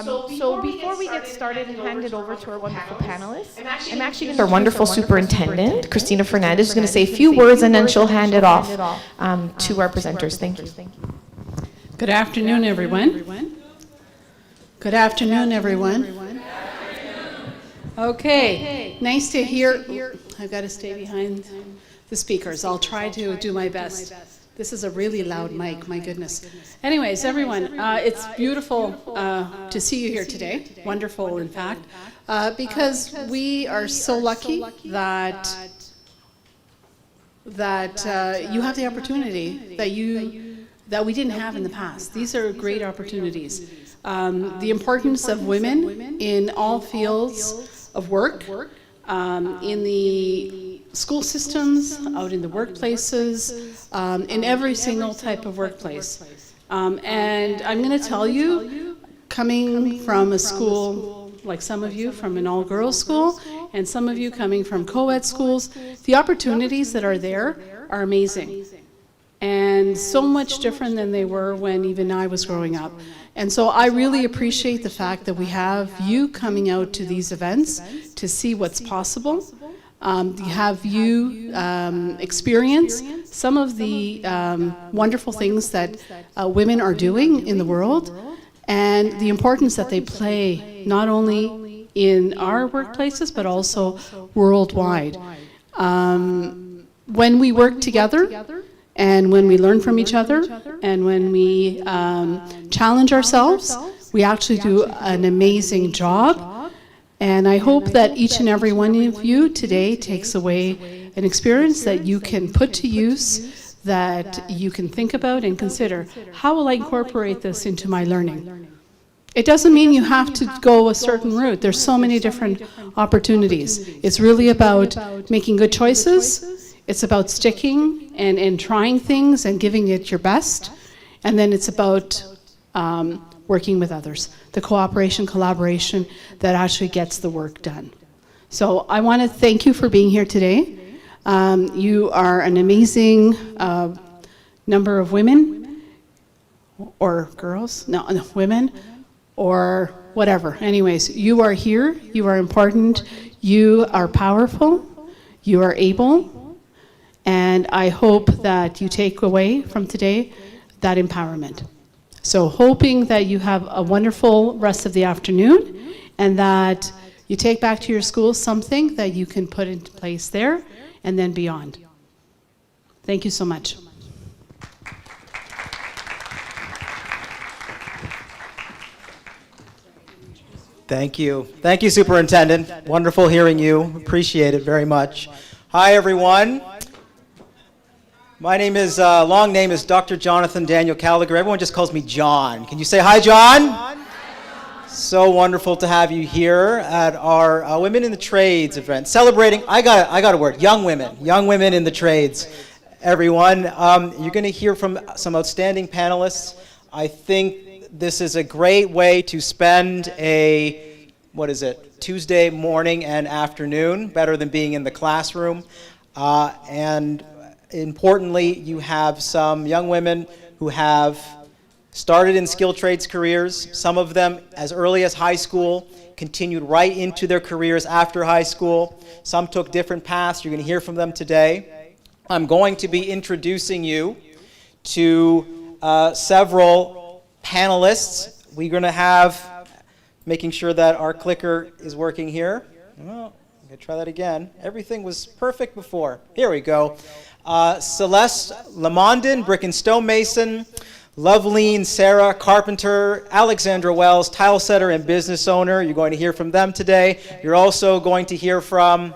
So before we get started and hand it over to our wonderful panelists, I'm actually going to our wonderful superintendent, Christina Fernandez, is going to say a few words and then she'll hand it off to our presenters. Thank you. Good afternoon, everyone. Good afternoon, everyone. Okay, nice to hear. I've got to stay behind the speakers. I'll try to do my best. This is a really loud mic, my goodness. Anyways, everyone, it's beautiful to see you here today. Wonderful, in fact, because we are so lucky that you have the opportunity that we didn't have in the past. These are great opportunities. The importance of women in all fields of work, in the school systems, out in the workplaces, in every single type of workplace. And I'm going to tell you, coming from a school, like some of you from an all-girls school, and some of you coming from co-ed schools, the opportunities that are there are amazing. And so much different than they were when even I was growing up. And so I really appreciate the fact that we have you coming out to these events to see what's possible. Have you experience some of the wonderful things that women are doing in the world, and the importance that they play not only in our workplaces but also worldwide. When we work together, and when we learn from each other, and when we challenge ourselves, we actually do an amazing job. And I hope that each and every one of you today takes away an experience that you can put to use, that you can think about and consider, how will I incorporate this into my learning? It doesn't mean you have to go a certain route. There's so many different opportunities. It's really about making good choices. It's about sticking and trying things and giving it your best. And then it's about working with others, the cooperation, collaboration that actually gets the work done. So I want to thank you for being here today. You are an amazing number of women, or girls, no, women, or whatever. Anyways, you are here, you are important, you are powerful, you are able, and I hope that you take away from today that empowerment. So hoping that you have a wonderful rest of the afternoon and that you take back to your school something that you can put into place there and then beyond. Thank you so much. Thank you. Thank you, Superintendent. Wonderful hearing you. Appreciate it very much. Hi, everyone. My name is, long name is Dr. Jonathan Daniel Gallagher. Everyone just calls me John. Can you say hi, John? Hi, John. So wonderful to have you here at our Women in the Trades event, celebrating, I got a word, young women in the trades. Everyone, you're going to hear from some outstanding panelists. I think this is a great way to spend a, Tuesday morning and afternoon, better than being in the classroom. And importantly, you have some young women who have started in skilled trades careers, some of them as early as high school, continued right into their careers after high school. Some took different paths. You're going to hear from them today. I'm going to be introducing you to several panelists. We're going to have, making sure that our clicker is working here. Well, I'm going to try that again. Everything was perfect before. Here we go. Celeste Lamondon, brick and stone mason. Loveline Sarah Carpenter, Alexandra Wells, tile setter and business owner. You're going to hear from them today. You're also going to hear from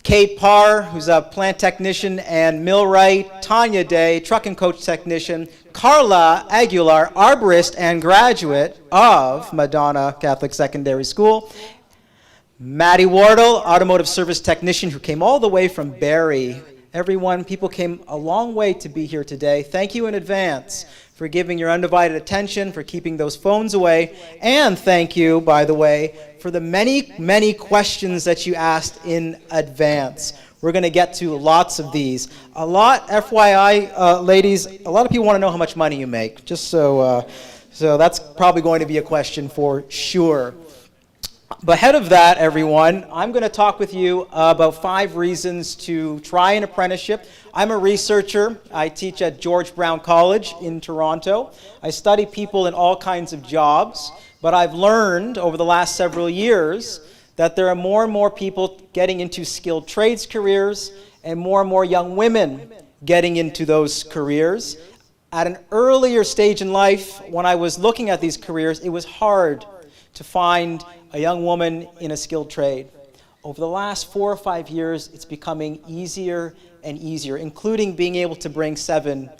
Kate Parr, who's a plant technician and millwright. Tanya Day, truck and coach technician. Carla Aguilar, arborist and graduate of Madonna Catholic Secondary School. Maddie Wardle, automotive service technician who came all the way from Barrie. Everyone, people came a long way to be here today. Thank you in advance for giving your undivided attention, for keeping those phones away, and thank you, by the way, for the many, many questions that you asked in advance. We're going to get to lots of these. A lot, FYI, ladies, a lot of people want to know how much money you make, just so So that's probably going to be a question for sure. But ahead of that, everyone, I'm going to talk with you about 5 reasons to try an apprenticeship. I'm a researcher. I teach at George Brown College in Toronto. I study people in all kinds of jobs, but I've learned over the last several years that there are more and more people getting into skilled trades careers and more young women getting into those careers. At an earlier stage in life, when I was looking at these careers, it was hard to find a young woman in a skilled trade. Over the last 4 or 5 years, it's becoming easier and easier, including being able to bring 7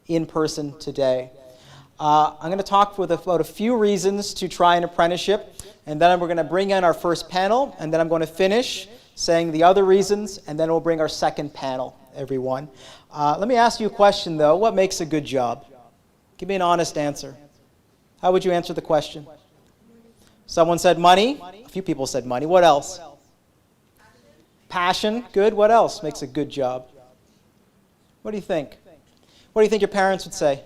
in person today. I'm going to talk about a few reasons to try an apprenticeship, and then we're going to bring in our first panel, and then I'm going to finish saying the other reasons, and then we'll bring our second panel, everyone. Let me ask you a question, though. What makes a good job? Give me an honest answer. How would you answer the question? Someone said money. A few people said money. What else? Passion. Good. What else makes a good job? What do you think? What do you think your parents would say?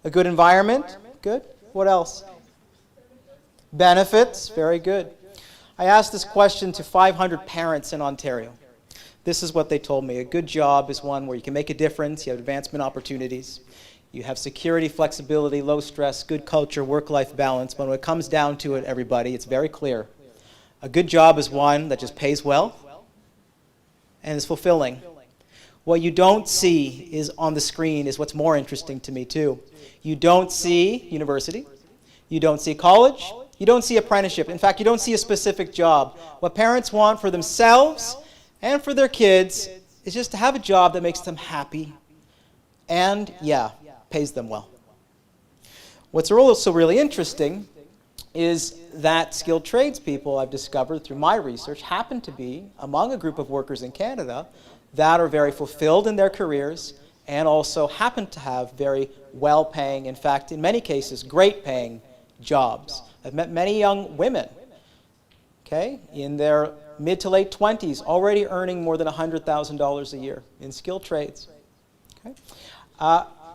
A good environment. Good. What else? Benefits. Very good. I asked this question to 500 parents in Ontario. This is what they told me. A good job is one where you can make a difference, you have advancement opportunities, you have security, flexibility, low stress, good culture, work-life balance. But when it comes down to it, everybody, it's very clear. A good job is one that just pays well and is fulfilling. What you don't see is on the screen is what's more interesting to me too. You don't see university, you don't see college, you don't see apprenticeship. In fact, you don't see a specific job. What parents want for themselves and for their kids is just to have a job that makes them happy and, yeah, pays them well. What's also really interesting is that skilled tradespeople I've discovered through my research happen to be among a group of workers in Canada that are very fulfilled in their careers and also happen to have very well-paying, in fact, in many cases, great-paying jobs. I've met many young women, okay, in their mid to late 20s, already earning more than $100,000 a year in skilled trades. Okay?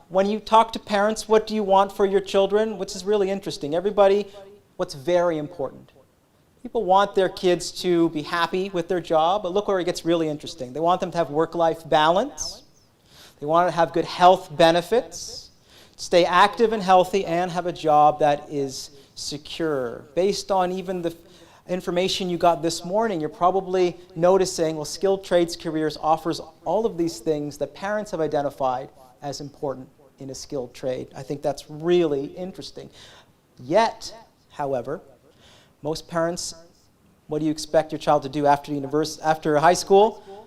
When you talk to parents, what do you want for your children? Which is really interesting. Everybody, what's very important? People want their kids to be happy with their job, but look where it gets really interesting. They want them to have work-life balance. They want to have good health benefits, stay active and healthy, and have a job that is secure. Based on even the information you got this morning, you're probably noticing, well, skilled trades careers offers all of these things that parents have identified as important in a skilled trade. I think that's really interesting. Yet, however, most parents, what do you expect your child to do after high school?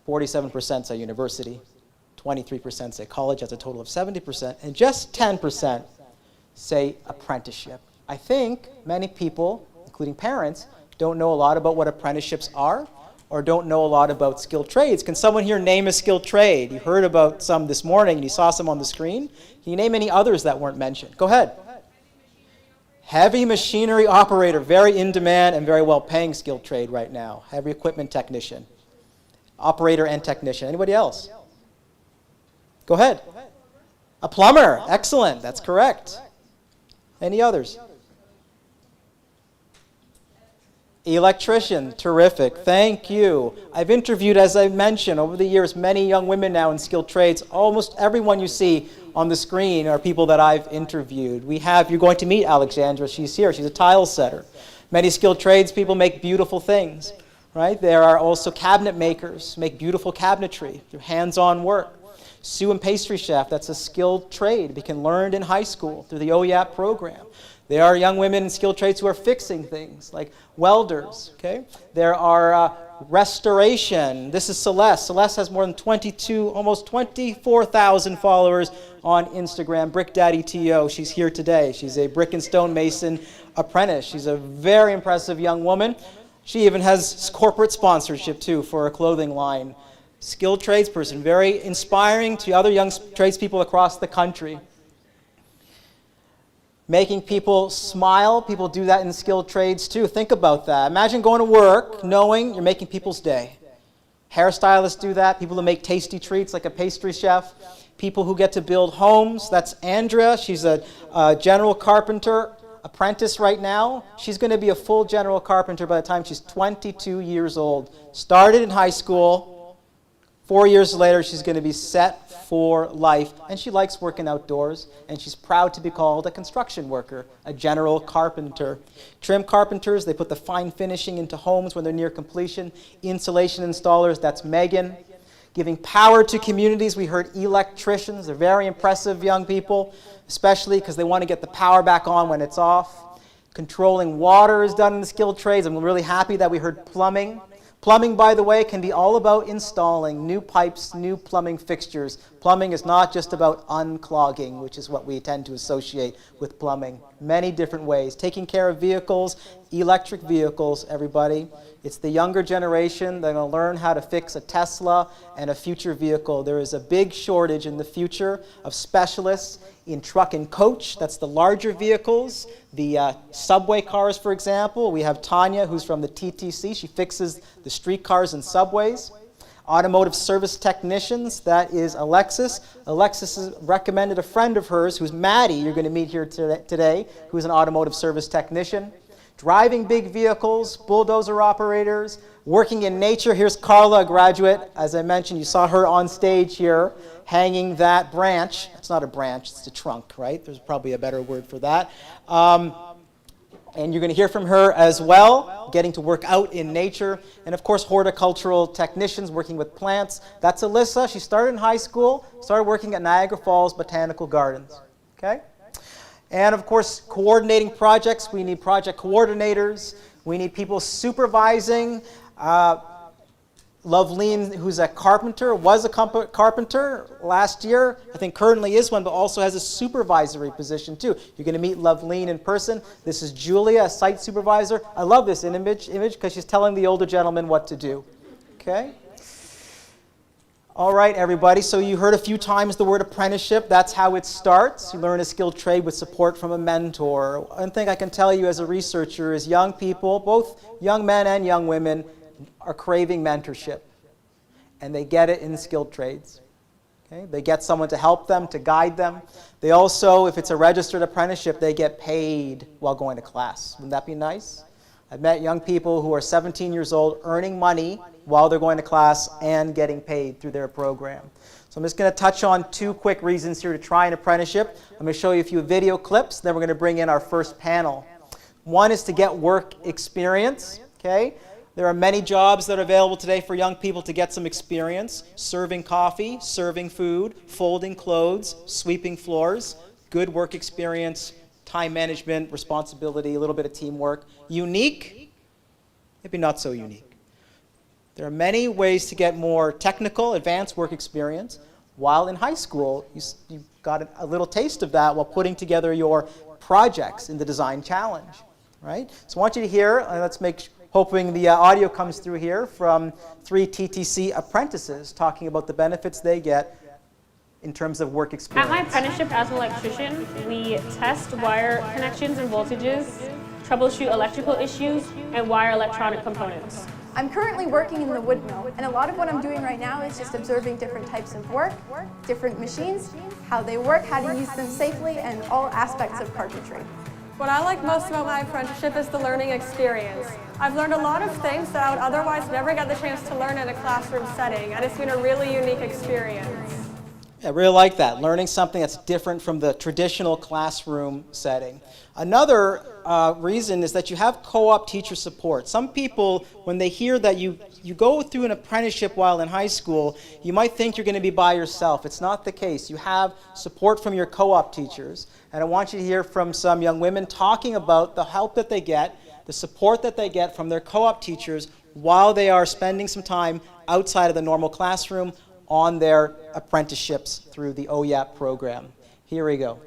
47% say university, 23% say college, that's a total of 70%, and just 10% say apprenticeship. I think many people, including parents, don't know a lot about what apprenticeships are or don't know a lot about skilled trades. Can someone here name a skilled trade? You heard about some this morning and you saw some on the screen. Can you name any others that weren't mentioned? Go ahead. Heavy machinery operator, very in demand and very well paying skilled trade right now. Heavy equipment technician, operator and technician. Anybody else? Go ahead. A plumber, excellent, that's correct. Any others? Electrician, terrific, thank you. I've interviewed, as I mentioned, over the years, many young women now in skilled trades. Almost everyone you see on the screen are people that I've interviewed. You're going to meet Alexandra, she's here, she's a tile setter. Many skilled trades people make beautiful things, right? There are also cabinet makers, make beautiful cabinetry through hands-on work. Sous and pastry chef, that's a skilled trade. They can learn in high school through the OEAP program. There are young women in skilled trades who are fixing things, like welders, okay? There are restoration. This is Celeste. Celeste has more than almost 24,000 followers on Instagram. Brick Daddy TO, she's here today. She's a brick and stone mason apprentice. She's a very impressive young woman. She even has corporate sponsorship, too, for a clothing line. Skilled tradesperson, very inspiring to other young tradespeople across the country. Making people smile, people do that in skilled trades too. Think about that. Imagine going to work knowing you're making people's day. Hairstylists do that, people who make tasty treats like a pastry chef, People who get to build homes, that's Andrea. She's a general carpenter apprentice right now. She's going to be a full general carpenter by the time she's 22 years old. Started in high school. 4 years later, she's going to be set for life. And she likes working outdoors. And she's proud to be called a construction worker, a general carpenter. Trim carpenters, they put the fine finishing into homes when they're near completion. Insulation installers, that's Megan. Giving power to communities, we heard electricians. They're very impressive young people, especially because they want to get the power back on when it's off. Controlling water is done in the skilled trades. I'm really happy that we heard plumbing. Plumbing, by the way, can be all about installing new pipes, new plumbing fixtures. Plumbing is not just about unclogging, which is what we tend to associate with plumbing. Many different ways. Taking care of vehicles, electric vehicles, everybody. It's the younger generation that are going to learn how to fix a Tesla and a future vehicle. There is a big shortage in the future of specialists in truck and coach. That's the larger vehicles. The subway cars, for example. We have Tanya, who's from the TTC. She fixes the streetcars and subways. Automotive service technicians, that is Alexis. Alexis has recommended a friend of hers, who's Maddie, you're going to meet here today, who's an automotive service technician. Driving big vehicles, bulldozer operators, working in nature. Here's Carla, a graduate. As I mentioned, you saw her on stage here, hanging that branch. It's not a branch, it's a trunk, right? There's probably a better word for that. And you're going to hear from her as well, getting to work out in nature. And of course, horticultural technicians working with plants. That's Alyssa. She started in high school, started working at Niagara Falls Botanical Gardens. Okay? And of course, coordinating projects. We need project coordinators. We need people supervising. Loveleen, who's a carpenter, was a carpenter last year. I think currently is one, but also has a supervisory position too. You're going to meet Loveleen in person. This is Julia, a site supervisor. I love this image because she's telling the older gentleman what to do. Okay? All right, everybody. So you heard a few times the word apprenticeship. That's how it starts. You learn a skilled trade with support from a mentor. One thing I can tell you as a researcher is young people, both young men and young women, are craving mentorship. And they get it in skilled trades. Okay? They get someone to help them, to guide them. They also, if it's a registered apprenticeship, they get paid while going to class. Wouldn't that be nice? I've met young people who are 17 years old earning money while they're going to class and getting paid through their program. So I'm just going to touch on two quick reasons here to try an apprenticeship. I'm going to show you a few video clips, then we're going to bring in our first panel. One is to get work experience. Okay? There are many jobs that are available today for young people to get some experience. Serving coffee, serving food, folding clothes, sweeping floors. Good work experience, time management, responsibility, a little bit of teamwork. Unique, maybe not so unique. There are many ways to get more technical, advanced work experience. While in high school, you got a little taste of that while putting together your projects in the design challenge, right? So I want you to hear, hoping the audio comes through here, from 3 TTC apprentices talking about the benefits they get in terms of work experience. At my apprenticeship as an electrician, we test wire connections and voltages, troubleshoot electrical issues, and wire electronic components. I'm currently working in the wood mill, and a lot of what I'm doing right now is just observing different types of work, different machines, how they work, how to use them safely, and all aspects of carpentry. What I like most about my apprenticeship is the learning experience. I've learned a lot of things that I would otherwise never get the chance to learn in a classroom setting, and it's been a really unique experience. I really like that, learning something that's different from the traditional classroom setting. Another reason is that you have co-op teacher support. Some people, when they hear that you go through an apprenticeship while in high school, you might think you're going to be by yourself. It's not the case. You have support from your co-op teachers. And I want you to hear from some young women talking about the help that they get, the support that they get from their co-op teachers while they are spending some time outside of the normal classroom on their apprenticeships through the OYAP program. Here we go.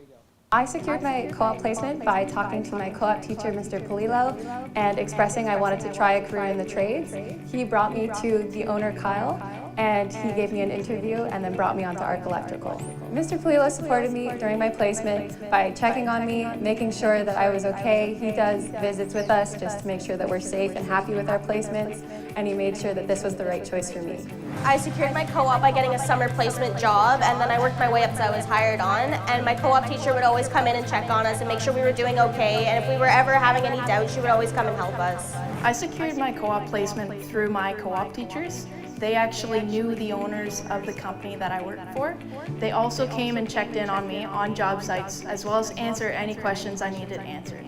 I secured my co-op placement by talking to my co-op teacher, Mr. Polillo, and expressing I wanted to try a career in the trades. He brought me to the owner, Kyle, and he gave me an interview and then brought me onto Arc Electrical. Mr. Polillo supported me during my placement by checking on me, making sure that I was okay. He does visits with us just to make sure that we're safe and happy with our placements, and he made sure that this was the right choice for me. I secured my co-op by getting a summer placement job, and then I worked my way up so I was hired on, and my co-op teacher would always come in and check on us and make sure we were doing okay, and if we were ever having any doubts, she would always come and help us. I secured my co-op placement through my co-op teachers. They actually knew the owners of the company that I worked for. They also came and checked in on me on job sites, as well as answer any questions I needed answered.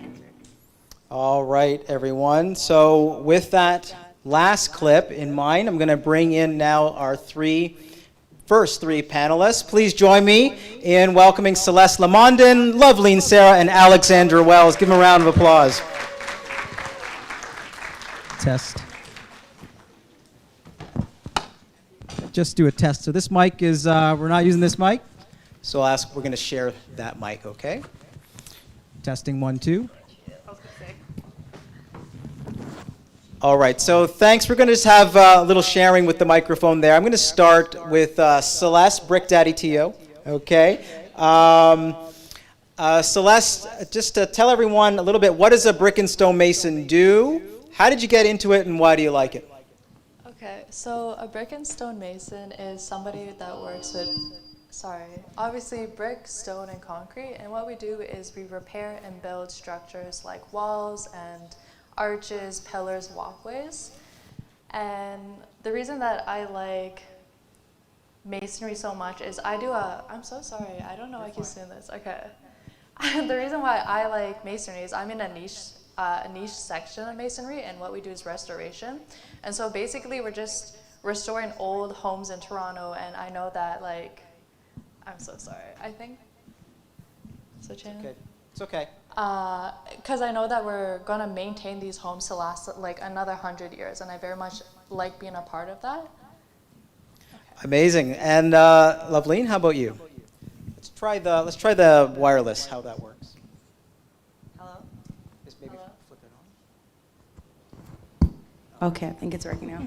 All right, everyone. So with that last clip in mind, I'm going to bring in now our first three panelists. Please join me in welcoming Celeste Lamondon, Loveline Sarah, and Alexandra Wells. Give them a round of applause. Test. Just do a test. So this mic is, we're not using this mic. So we're going to share that mic, okay? Testing 1, 2. All right, so thanks. We're going to just have a little sharing with the microphone there. I'm going to start with Celeste, Brick Daddy Tio, okay? Celeste, just to tell everyone a little bit, what does a brick and stone mason do? How did you get into it, and why do you like it? Okay, so a brick and stone mason is somebody that works with, obviously brick, stone, and concrete, and what we do is we repair and build structures like walls and arches, pillars, walkways. And the reason that I like masonry so much is I'm so sorry, I don't know I keep saying this, okay. The reason why I like masonry is I'm in a niche section of masonry, and what we do is restoration. And so basically we're just restoring old homes in Toronto, and I know that I'm so sorry, I think, so Chan? Okay. It's okay. Because I know that we're going to maintain these homes to last like another 100 years, and I very much like being a part of that. Okay. Amazing. And Loveline, how about you? Let's try the wireless, how that works. Hello? Just maybe Hello? flip it on. Okay, I think it's working now.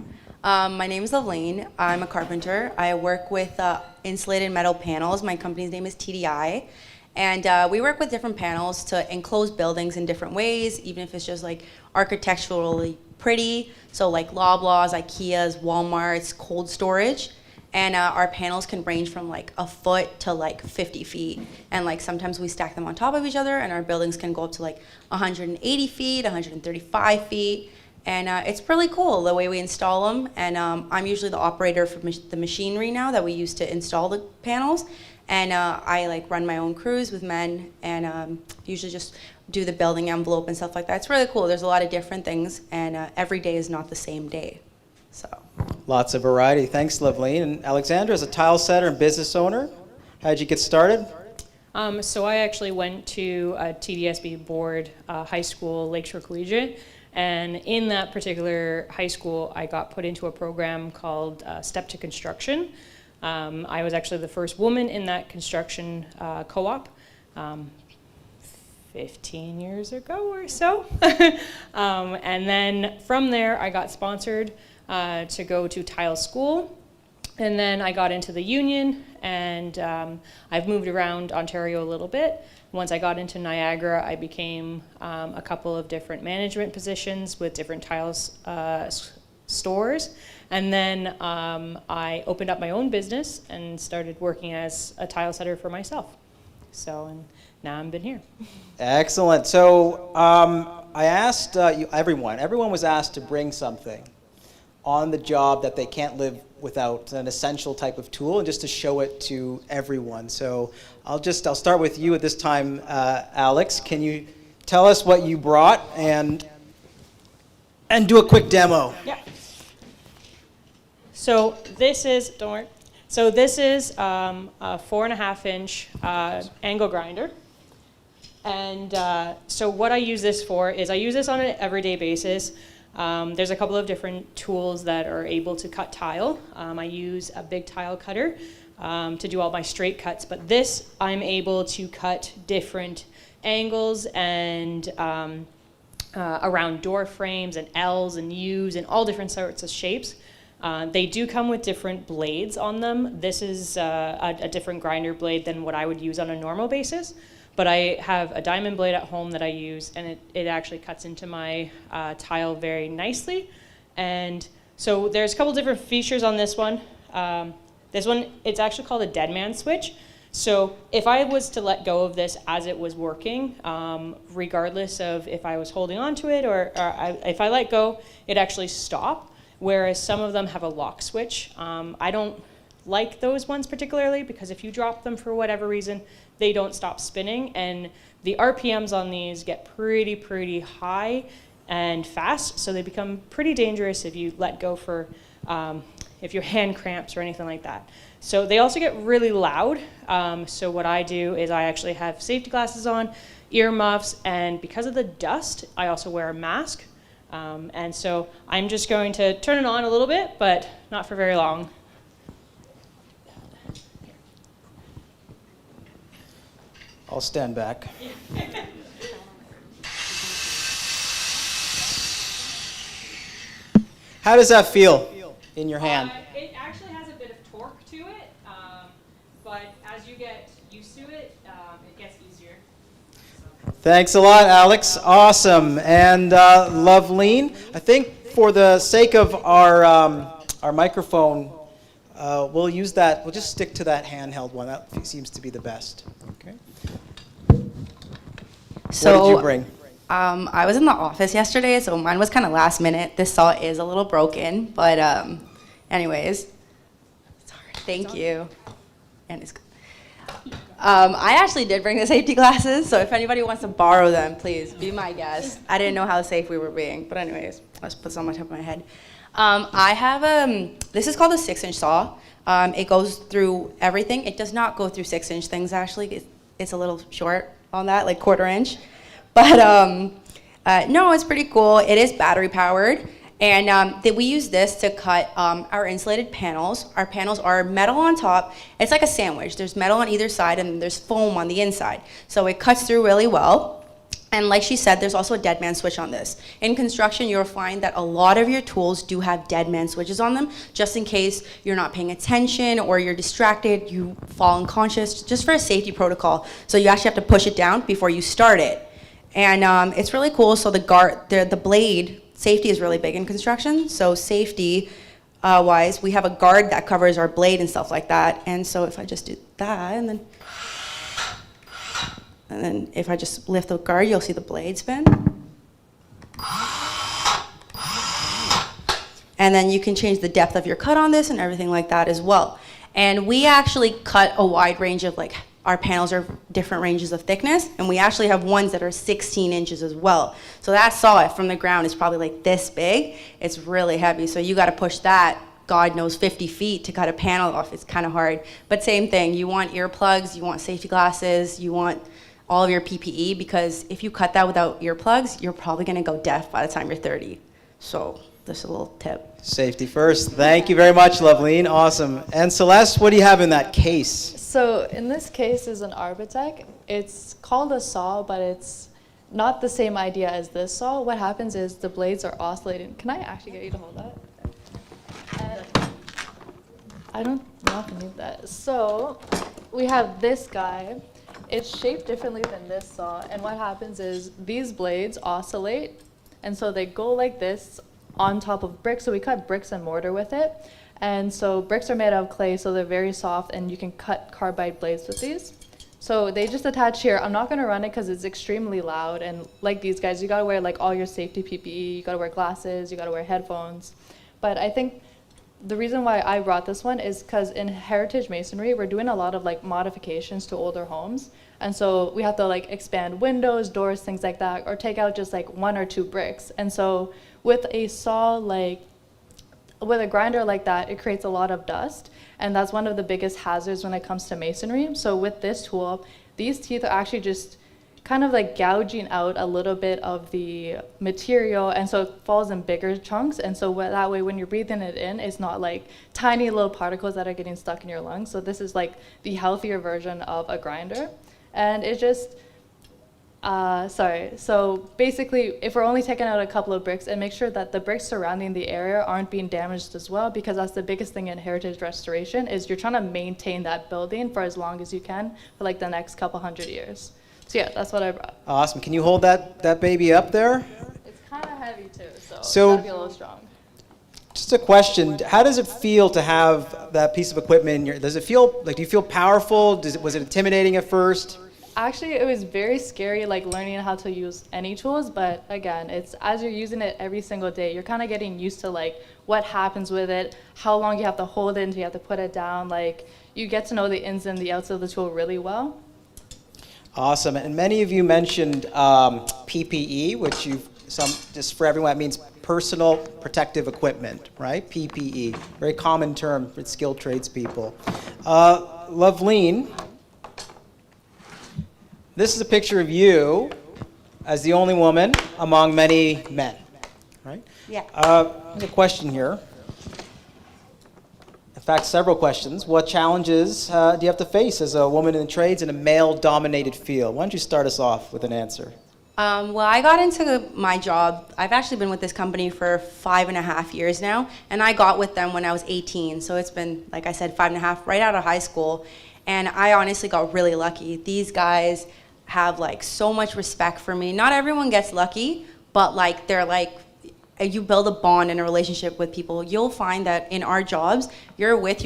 My name is Loveline. I'm a carpenter. I work with insulated metal panels. My company's name is TDI. And we work with different panels to enclose buildings in different ways, even if it's just like architecturally pretty. So like Loblaws, Ikeas, Walmarts, cold storage. And our panels can range from like a foot to like 50 feet. And like sometimes we stack them on top of each other, and our buildings can go up to like 180 feet, 135 feet. And it's really cool the way we install them. And I'm usually the operator for the machinery now that we use to install the panels. And I like run my own crews with men, and usually just do the building envelope and stuff like that. It's really cool. There's a lot of different things, and every day is not the same day. So. Lots of variety. Thanks, Loveline. And Alexandra, as a tile setter and business owner, how did you get started? So I actually went to a TDSB board high school, Lakeshore Collegiate. And in that particular high school, I got put into a program called Step to Construction. I was actually the first woman in that construction co-op 15 years ago or so. And then from there, I got sponsored to go to tile school. And then I got into the union, and I've moved around Ontario a little bit. Once I got into Niagara, I became a couple of different management positions with different tiles stores. And then I opened up my own business and started working as a tile setter for myself. So, and now I've been here. Excellent. So I asked everyone was asked to bring something on the job that they can't live without, an essential type of tool, and just to show it to everyone. So I'll start with you at this time, Alex. Can you tell us what you brought and do a quick demo? Yeah. So this is, don't worry. So this is a 4.5-inch angle grinder. And so what I use this for is I use this on an everyday basis. There's a couple of different tools that are able to cut tile. I use a big tile cutter to do all my straight cuts, but this I'm able to cut different angles and around door frames and L's and U's and all different sorts of shapes. They do come with different blades on them. This is a different grinder blade than what I would use on a normal basis. But I have a diamond blade at home that I use, and it actually cuts into my tile very nicely. And so there's a couple different features on this one. This one, it's actually called a dead man switch. So if I was to let go of this as it was working, regardless of if I was holding on to it or if I let go, it actually stopped. Whereas some of them have a lock switch. I don't like those ones particularly because if you drop them for whatever reason, they don't stop spinning, and the RPMs on these get pretty high and fast, so they become pretty dangerous if you let go for if your hand cramps or anything like that. So they also get really loud. So what I do is I actually have safety glasses on, ear muffs, and because of the dust, I also wear a mask. And so I'm just going to turn it on a little bit, but not for very long. I'll stand back. How does that feel in your hand? It actually has a bit of torque to it, but as you get used to it, it gets easier. Thanks a lot, Alex. Awesome. And Loveleen, I think for the sake of our microphone, we'll use that. We'll just stick to that handheld one. That seems to be the best. Okay. So, what did you bring? I was in the office yesterday, so mine was kind of last minute. This saw is a little broken, but anyways, sorry. Thank you. And it's good. I actually did bring the safety glasses, so if anybody wants to borrow them, please be my guest. I didn't know how safe we were being, but anyways, let's put this on my top of my head. I have this is called a 6-inch saw. It goes through everything. It does not go through 6-inch things, actually. It's a little short on that, like 1/4 inch. But no, it's pretty cool. It is battery powered. And we use this to cut our insulated panels. Our panels are metal on top. It's like a sandwich. There's metal on either side and there's foam on the inside. So it cuts through really well. And like she said, there's also a dead man switch on this. In construction, you'll find that a lot of your tools do have dead man switches on them, just in case you're not paying attention or you're distracted, you fall unconscious, just for a safety protocol. So you actually have to push it down before you start it. And it's really cool. So the blade, safety is really big in construction. So safety wise, we have a guard that covers our blade and stuff like that. And so if I just do that and then if I just lift the guard, you'll see the blade spin. And then you can change the depth of your cut on this and everything like that as well. And we actually cut a wide range of, like, our panels are different ranges of thickness, and we actually have ones that are 16 inches as well. So that saw from the ground is probably like this big. It's really heavy, so you gotta push that, God knows, 50 feet to cut a panel off. It's kind of hard. But same thing, you want earplugs, you want safety glasses, you want all of your PPE, because if you cut that without earplugs, you're probably gonna go deaf by the time you're 30. So just a little tip. Safety first. Thank you very much, Loveleen. Awesome. And Celeste, what do you have in that case? So in this case is an Arbitec. It's called a saw, but it's not the same idea as this saw. What happens is the blades are oscillating. Can I actually get you to hold that? I don't know if I need that. So we have this guy. It's shaped differently than this saw, and what happens is these blades oscillate, and so they go like this on top of bricks. So we cut bricks and mortar with it. And so bricks are made out of clay, so they're very soft, and you can cut carbide blades with these. So they just attach here. I'm not gonna run it because it's extremely loud, and like these guys, you gotta wear like all your safety PPE, you gotta wear glasses, you gotta wear headphones. But I think the reason why I brought this one is because in heritage masonry, we're doing a lot of like modifications to older homes. And so we have to like expand windows, doors, things like that, or take out just like 1 or 2 bricks. And so with a saw with a grinder like that, it creates a lot of dust, and that's one of the biggest hazards when it comes to masonry. So with this tool, these teeth are actually just kind of like gouging out a little bit of the material, and so it falls in bigger chunks, and so that way when you're breathing it in, it's not like tiny little particles that are getting stuck in your lungs. So this is like the healthier version of a grinder, and it just So basically, if we're only taking out a couple of bricks, and make sure that the bricks surrounding the area aren't being damaged as well, because that's the biggest thing in heritage restoration, is you're trying to maintain that building for as long as you can for like the next couple hundred years. So yeah, that's what I brought. Awesome. Can you hold that baby up there? It's kind of heavy too, so it's So- gotta be a little strong. Just a question. How does it feel to have that piece of equipment in your, does it feel, like, do you feel powerful? Was it intimidating at first? Actually, it was very scary, like learning how to use any tools, but again, it's as you're using it every single day, you're kind of getting used to like what happens with it, how long you have to hold it until you have to put it down. Like, you get to know the ins and the outs of the tool really well. Awesome. And many of you mentioned PPE, which just for everyone, that means personal protective equipment, right? PPE, very common term for skilled tradespeople. Loveleen, this is a picture of you as the only woman among many men, right? Yeah. There's a question here. In fact, several questions. What challenges do you have to face as a woman in the trades in a male-dominated field? Why don't you start us off with an answer? Well, I got into my job. I've actually been with this company for 5.5 years now, and I got with them when I was 18. So it's been, like I said, 5.5, right out of high school. And I honestly got really lucky. These guys have like so much respect for me. Not everyone gets lucky, but like they're like, you build a bond and a relationship with people. You'll find that in our jobs, you're with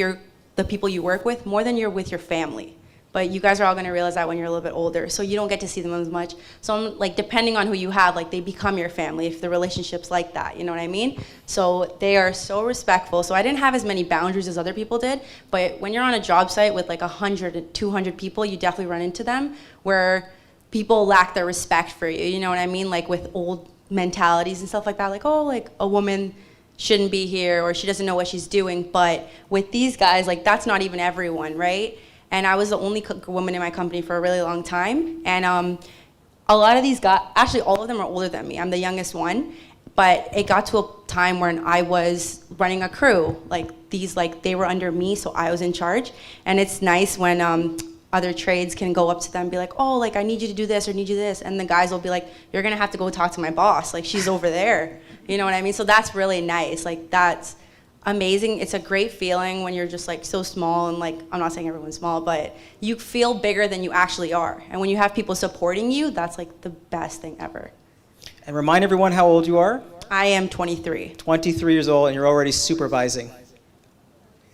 the people you work with more than you're with your family. But you guys are all going to realize that when you're a little bit older, so you don't get to see them as much. So like, depending on who you have, like, they become your family if the relationship's like that, you know what I mean? So they are so respectful. So I didn't have as many boundaries as other people did, but when you're on a job site with like 100 and 200 people, you definitely run into them where people lack their respect for you, you know what I mean? Like with old mentalities and stuff like that, like, oh, like a woman shouldn't be here or she doesn't know what she's doing. But with these guys, like, that's not even everyone, right? And I was the only woman in my company for a really long time. And a lot of these guys, actually all of them are older than me. I'm the youngest one. But it got to a time when I was running a crew. Like, they were under me, so I was in charge. And it's nice when other trades can go up to them and be like, oh, like, I need you to do this or need you this. And the guys will be like, you're going to have to go talk to my boss. Like, she's over there. You know what I mean? So that's really nice. Like, that's amazing. It's a great feeling when you're just like so small and like, I'm not saying everyone's small, but you feel bigger than you actually are. And when you have people supporting you, that's like the best thing ever. And remind everyone how old you are. I am 23. 23 years old, and you're already supervising.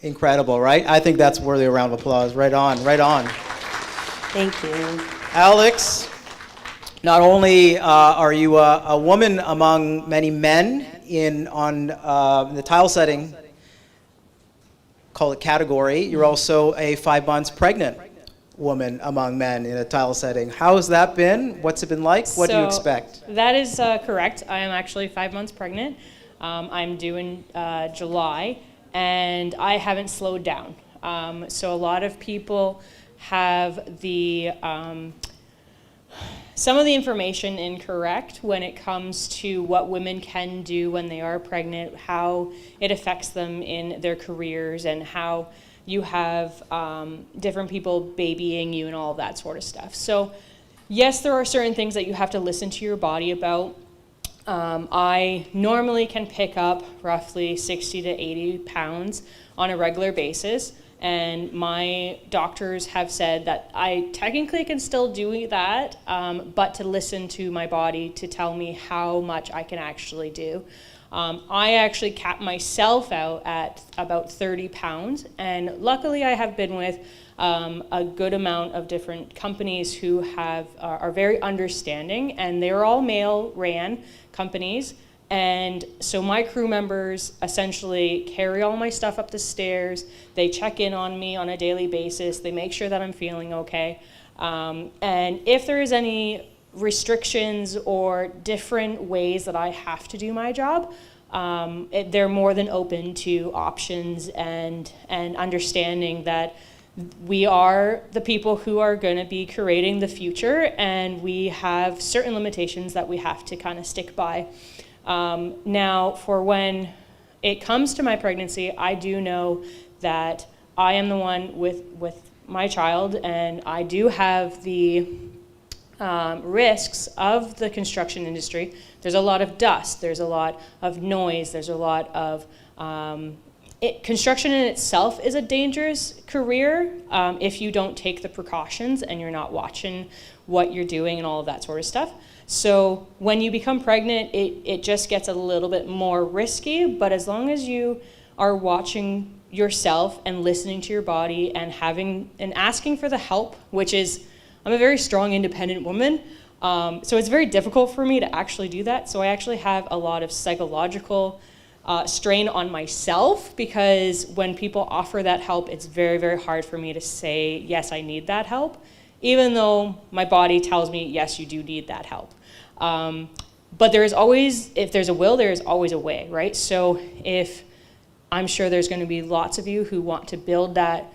Incredible, right? I think that's worthy of a round of applause. Right on, right on. Thank you. Alex, not only are you a woman among many men in the tile setting, call it category, you're also a 5 months pregnant woman among men in a tile setting. How has that been? What's it been like? What do you expect? That is correct. I am actually 5 months pregnant. I'm due in July, and I haven't slowed down. So a lot of people have some of the information incorrect when it comes to what women can do when they are pregnant, how it affects them in their careers, and how you have different people babying you and all of that sort of stuff. So yes, there are certain things that you have to listen to your body about. I normally can pick up roughly 60 to 80 pounds on a regular basis. And my doctors have said that I technically can still do that, but to listen to my body to tell me how much I can actually do. I actually capped myself out at about 30 pounds, and luckily I have been with a good amount of different companies who are very understanding, and they're all male-ran companies. And so my crew members essentially carry all my stuff up the stairs. They check in on me on a daily basis. They make sure that I'm feeling okay. And if there is any restrictions or different ways that I have to do my job, they're more than open to options and understanding that we are the people who are going to be creating the future, and we have certain limitations that we have to kind of stick by. Now, for when it comes to my pregnancy, I do know that I am the one with my child, and I do have the risks of the construction industry. There's a lot of dust, there's a lot of noise, there's a lot of construction in itself is a dangerous career if you don't take the precautions and you're not watching what you're doing and all of that sort of stuff. So when you become pregnant, it just gets a little bit more risky, but as long as you are watching yourself and listening to your body and asking for the help, which is, I'm a very strong, independent woman, so it's very difficult for me to actually do that. So I actually have a lot of psychological strain on myself, because when people offer that help, it's very, very hard for me to say, yes, I need that help, even though my body tells me, yes, you do need that help. But there is always, if there's a will, there is always a way, right? So if I'm sure there's going to be lots of you who want to build that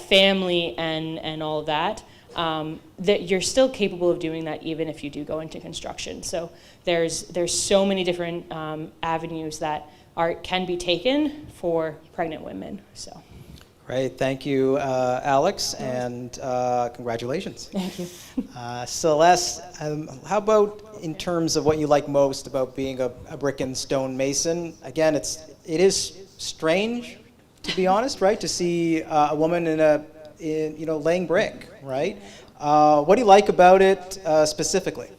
family and all of that, that you're still capable of doing that even if you do go into construction. So there's so many different avenues that can be taken for pregnant women. So. Great, thank you, Alex, and congratulations. Thank you. Celeste, how about in terms of what you like most about being a brick and stone mason? Again, it is strange, to be honest, right, to see a woman laying brick, right? What do you like about it specifically?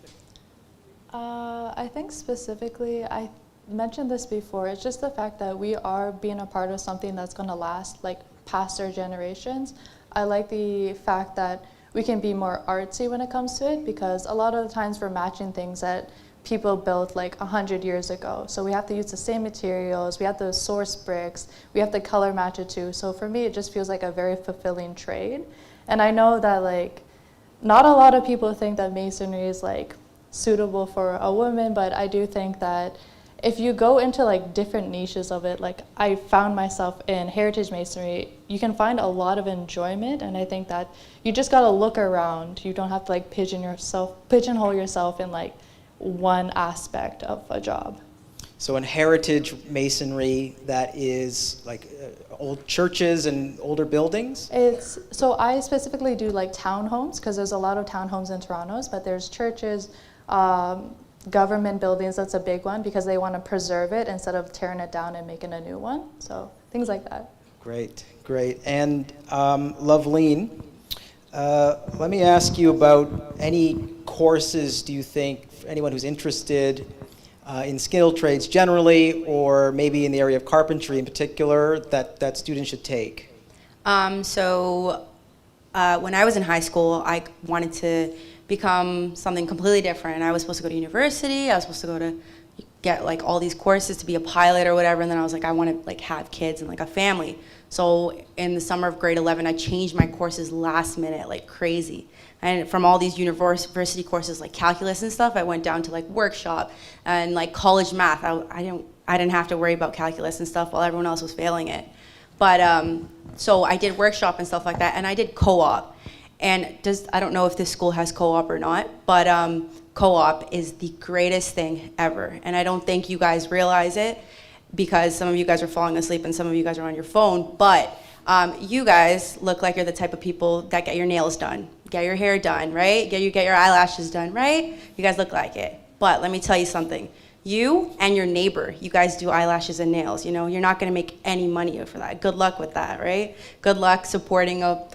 I think specifically, I mentioned this before, it's just the fact that we are being a part of something that's going to last like past our generations. I like the fact that we can be more artsy when it comes to it, because a lot of the times we're matching things that people built like 100 years ago. So we have to use the same materials, we have to source bricks, we have to color match it too. So for me, it just feels like a very fulfilling trade. And I know that like not a lot of people think that masonry is like suitable for a woman, but I do think that if you go into like different niches of it, like I found myself in heritage masonry, you can find a lot of enjoyment, and I think that you just gotta look around. You don't have to like pigeonhole yourself in like one aspect of a job. So in heritage masonry, that is like old churches and older buildings? So I specifically do like townhomes, because there's a lot of townhomes in Toronto, but there's churches, government buildings, that's a big one, because they want to preserve it instead of tearing it down and making a new one. So things like that. Great, great. And Loveleen, let me ask you about any courses do you think for anyone who's interested in skilled trades generally, or maybe in the area of carpentry in particular, that students should take? So when I was in high school, I wanted to become something completely different. I was supposed to go to university, I was supposed to go to get like all these courses to be a pilot or whatever, and then I was like, I want to like have kids and like a family. So in the summer of grade 11, I changed my courses last minute like crazy. And from all these university courses like calculus and stuff, I went down to like workshop and like college math. I didn't have to worry about calculus and stuff while everyone else was failing it. But so I did workshop and stuff like that, and I did co-op. And I don't know if this school has co-op or not, but co-op is the greatest thing ever. And I don't think you guys realize it, because some of you guys are falling asleep and some of you guys are on your phone, but you guys look like you're the type of people that get your nails done, get your hair done, right? You get your eyelashes done, right? You guys look like it. But let me tell you something. You and your neighbor, you guys do eyelashes and nails, you know? You're not gonna make any money for that. Good luck with that, right? Good luck supporting a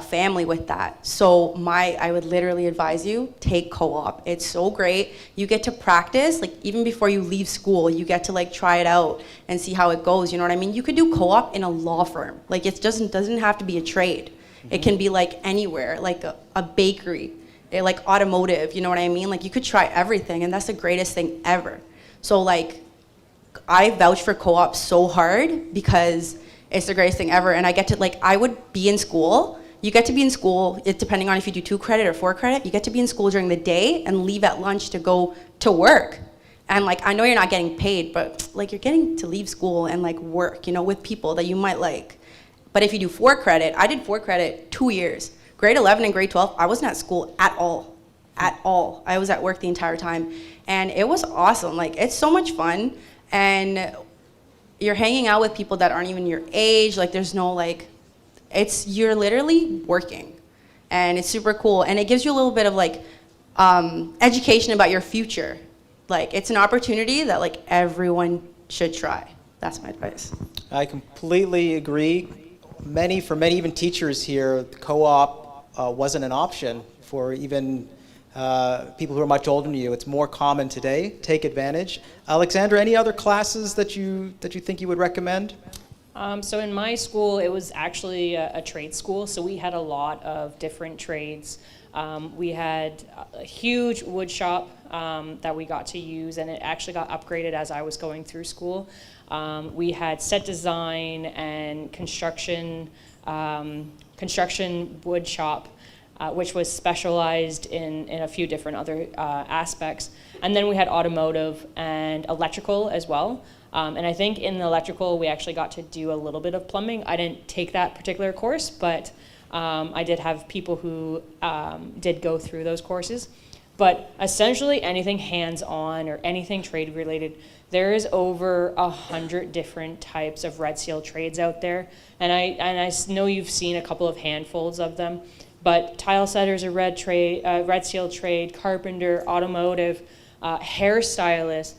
family with that. So I would literally advise you, take co-op. It's so great. You get to practice, like even before you leave school, you get to like try it out and see how it goes, you know what I mean? You could do co-op in a law firm. Like it doesn't have to be a trade. Mm-hmm. It can be like anywhere, like a bakery, like automotive, you know what I mean? Like you could try everything, and that's the greatest thing ever. So like, I vouch for co-op so hard because it's the greatest thing ever. And I get to like, I would be in school. You get to be in school, depending on if you do 2 credit or 4 credit, you get to be in school during the day and leave at lunch to go to work. And like, I know you're not getting paid, but like you're getting to leave school and like work, you know, with people that you might like. But if you do 4 credit, I did 4 credit 2 years. Grade 11 and grade 12, I wasn't at school at all. At all. I was at work the entire time. And it was awesome. Like, it's so much fun. And you're hanging out with people that aren't even your age. Like, there's no like, you're literally working, and it's super cool, and it gives you a little bit of like education about your future. Like, it's an opportunity that like everyone should try. That's my advice. I completely agree. For many even teachers here, the co-op wasn't an option for even people who are much older than you. It's more common today. Take advantage. Alexandra, any other classes that you think you would recommend? So in my school, it was actually a trade school, so we had a lot of different trades. We had a huge wood shop that we got to use, and it actually got upgraded as I was going through school. We had set design and construction wood shop, which was specialized in a few different other aspects. And then we had automotive and electrical as well. And I think in the electrical, we actually got to do a little bit of plumbing. I didn't take that particular course, but I did have people who did go through those courses. But essentially anything hands-on or anything trade related, there is over 100 different types of red seal trades out there. And I know you've seen a couple of handfuls of them, but tile setter's a red seal trade, carpenter, automotive, hairstylist.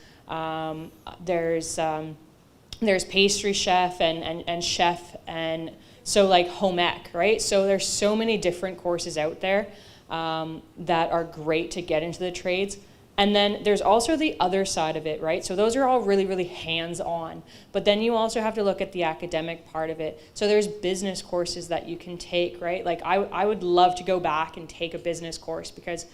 There's pastry chef and chef, and so like home ec, right? So there's so many different courses out there that are great to get into the trades. And then there's also the other side of it, right? So those are all really, really hands-on. But then you also have to look at the academic part of it. So there's business courses that you can take, right? Like I would love to go back and take a business course, because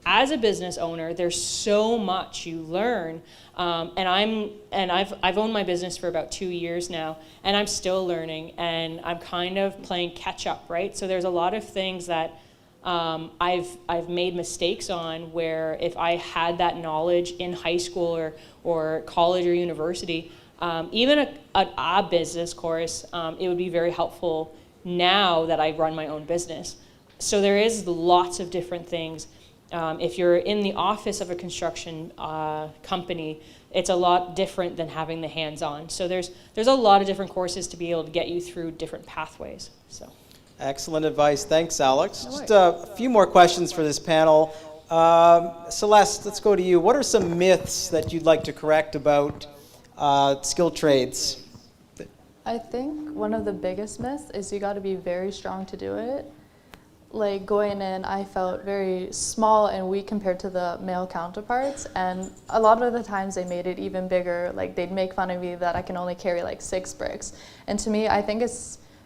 as a business owner, there's so much you learn. And I've owned my business for about 2 years now, and I'm still learning, and I'm kind of playing catch up, right? So there's a lot of things that I've made mistakes on, where if I had that knowledge in high school or college or university, even a business course, it would be very helpful now that I run my own business. So there is lots of different things. If you're in the office of a construction company, it's a lot different than having the hands-on. So there's a lot of different courses to be able to get you through different pathways. So. Excellent advice. Thanks, Alex. Just a few more questions for this panel. Celeste, let's go to you. What are some myths that you'd like to correct about skilled trades? I think one of the biggest myths is you got to be very strong to do it. Like going in, I felt very small and weak compared to the male counterparts, and a lot of the times they made it even bigger. Like they'd make fun of me that I can only carry like 6 bricks. And to me, I think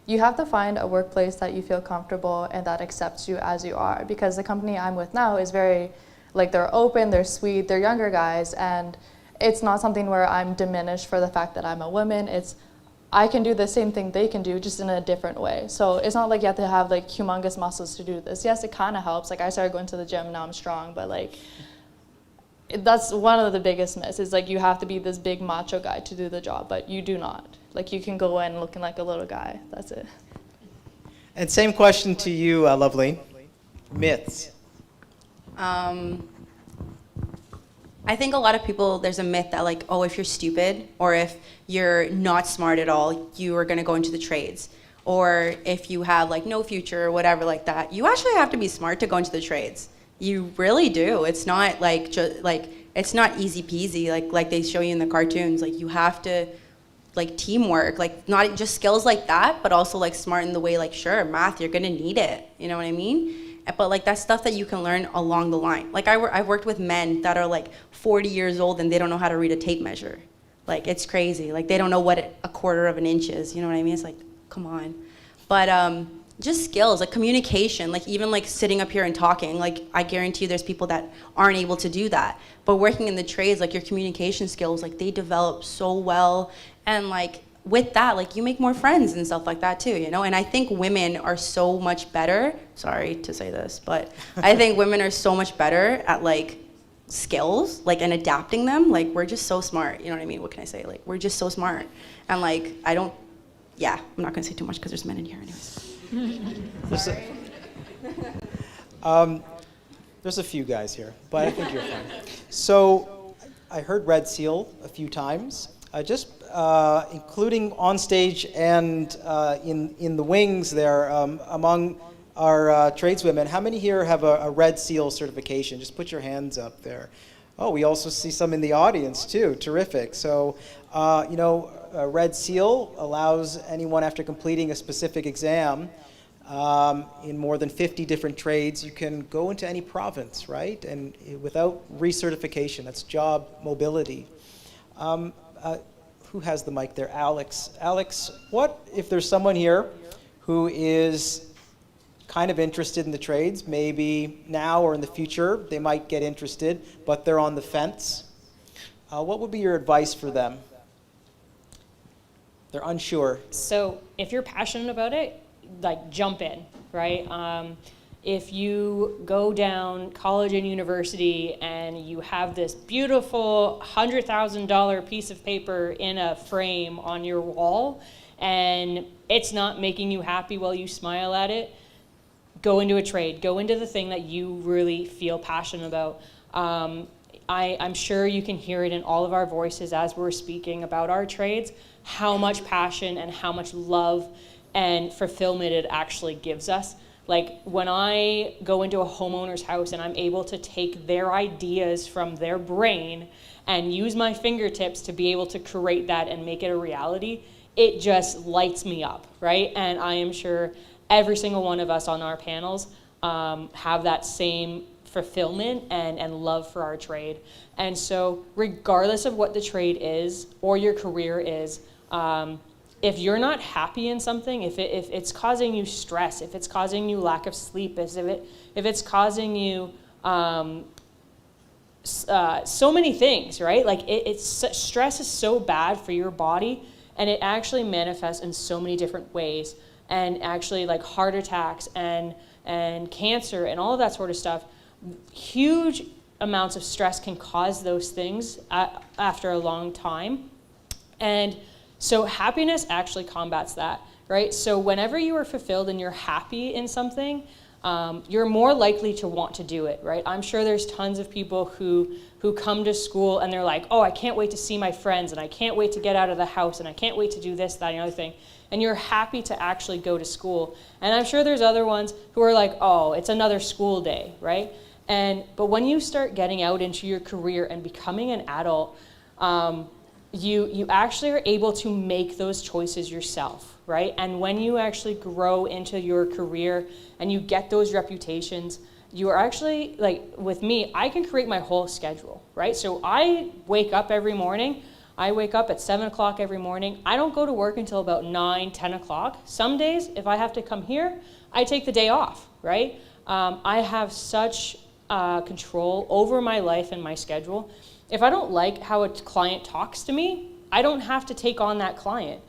you have to find a workplace that you feel comfortable and that accepts you as you are, because the company I'm with now is very, like, they're open, they're sweet, they're younger guys, and it's not something where I'm diminished for the fact that I'm a woman. It's I can do the same thing they can do, just in a different way. So it's not like you have to have like humongous muscles to do this. Yes, it kind of helps. Like I started going to the gym, now I'm strong, but like that's one of the biggest myths, is like you have to be this big macho guy to do the job, but you do not. Like you can go in looking like a little guy, that's it. And same question to you, Loveleen. Myths. I think a lot of people, there's a myth that like, oh, if you're stupid or if you're not smart at all, you are gonna go into the trades. Or if you have like no future or whatever like that, you actually have to be smart to go into the trades. You really do. It's not like, it's not easy peasy like they show you in the cartoons. Like you have to, like teamwork, like not just skills like that, but also like smart in the way, like sure, math, you're gonna need it. You know what I mean? But like that's stuff that you can learn along the line. Like I've worked with men that are like 40 years old and they don't know how to read a tape measure. Like it's crazy. Like they don't know what a quarter of an inch is. You know what I mean? It's like, come on. But just skills, like communication, like even like sitting up here and talking, like I guarantee you there's people that aren't able to do that. But working in the trades, like your communication skills, like they develop so well. And like with that, like you make more friends and stuff like that too, you know? And I think women are so much better, sorry to say this, but I think women are so much better at like skills, like and adapting them. Like we're just so smart, you know what I mean? What can I say? Like we're just so smart. And like, I'm not gonna say too much because there's men in here anyways. There's a few guys here, but I think you're fine. So I heard Red Seal a few times. Including on stage and in the wings there, among our tradeswomen, how many here have a Red Seal certification? Just put your hands up there. Oh, we also see some in the audience too. Terrific. So, a Red Seal allows anyone after completing a specific exam in more than 50 different trades, you can go into any province, right? And without recertification, that's job mobility. Who has the mic there? Alex. Alex, what if there's someone here who is kind of interested in the trades, maybe now or in the future, they might get interested, but they're on the fence. What would be your advice for them? They're unsure. So if you're passionate about it, like jump in, right? If you go down college and university and you have this beautiful $100,000 piece of paper in a frame on your wall and it's not making you happy while you smile at it, go into a trade. Go into the thing that you really feel passionate about. I'm sure you can hear it in all of our voices as we're speaking about our trades, how much passion and how much love and fulfillment it actually gives us. Like when I go into a homeowner's house and I'm able to take their ideas from their brain and use my fingertips to be able to create that and make it a reality, it just lights me up, right? And I am sure every single one of us on our panels have that same fulfillment and love for our trade. And so regardless of what the trade is or your career is, if you're not happy in something, if it's causing you stress, if it's causing you lack of sleep, if it's causing you so many things, right? Like stress is so bad for your body, and it actually manifests in so many different ways. And actually like heart attacks and cancer and all of that sort of stuff, huge amounts of stress can cause those things after a long time. And so happiness actually combats that, right? So whenever you are fulfilled and you're happy in something, you're more likely to want to do it, right? I'm sure there's tons of people who come to school and they're like, oh, I can't wait to see my friends, and I can't wait to get out of the house, and I can't wait to do this, that, and the other thing. And you're happy to actually go to school. And I'm sure there's other ones who are like, oh, it's another school day, right? But when you start getting out into your career and becoming an adult, you actually are able to make those choices yourself, right? And when you actually grow into your career and you get those reputations, you are actually, like with me, I can create my whole schedule, right? So I wake up every morning. I wake up at 7 o'clock every morning. I don't go to work until about 9, 10 o'clock. Some days, if I have to come here, I take the day off, right? I have such control over my life and my schedule. If I don't like how a client talks to me, I don't have to take on that client.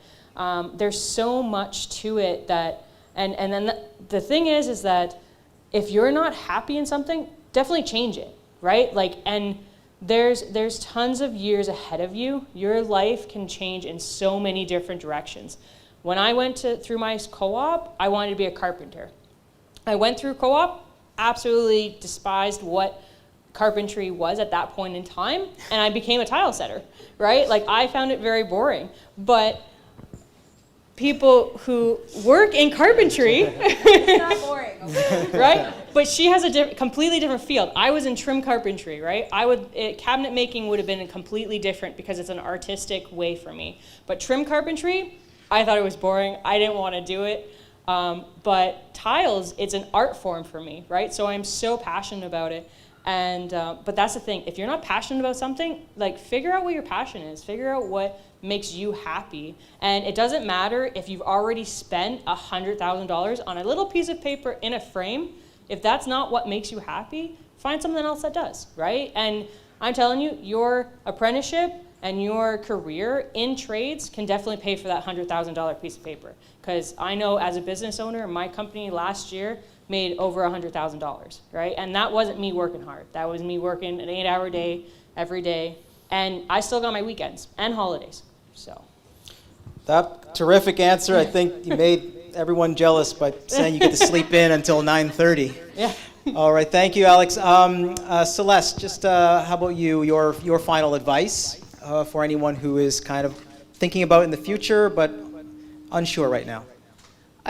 There's so much to it that, and then the thing is that if you're not happy in something, definitely change it, right? Like, and there's tons of years ahead of you. Your life can change in so many different directions. When I went through my co-op, I wanted to be a carpenter. I went through co-op, absolutely despised what carpentry was at that point in time, and I became a tile setter, right? Like, I found it very boring. But people who work in carpentry, It's not boring, okay? right? But she has a completely different field. I was in trim carpentry, right? Cabinet making would have been completely different because it's an artistic way for me. But trim carpentry, I thought it was boring. I didn't want to do it. But tiles, it's an art form for me, right? So I'm so passionate about it. And but that's the thing. If you're not passionate about something, like, figure out what your passion is. Figure out what makes you happy. And it doesn't matter if you've already spent $100,000 on a little piece of paper in a frame. If that's not what makes you happy, find something else that does, right? And I'm telling you, your apprenticeship and your career in trades can definitely pay for that $100,000 piece of paper. Because I know as a business owner, my company last year made over $100,000, right? And that wasn't me working hard. That was me working an 8-hour day every day. And I still got my weekends and holidays, so. That terrific answer. I think you made everyone jealous by saying you get to sleep in until 9:30. Yeah. All right, thank you, Alex. Celeste, just how about you, your final advice for anyone who is kind of thinking about it in the future but unsure right now?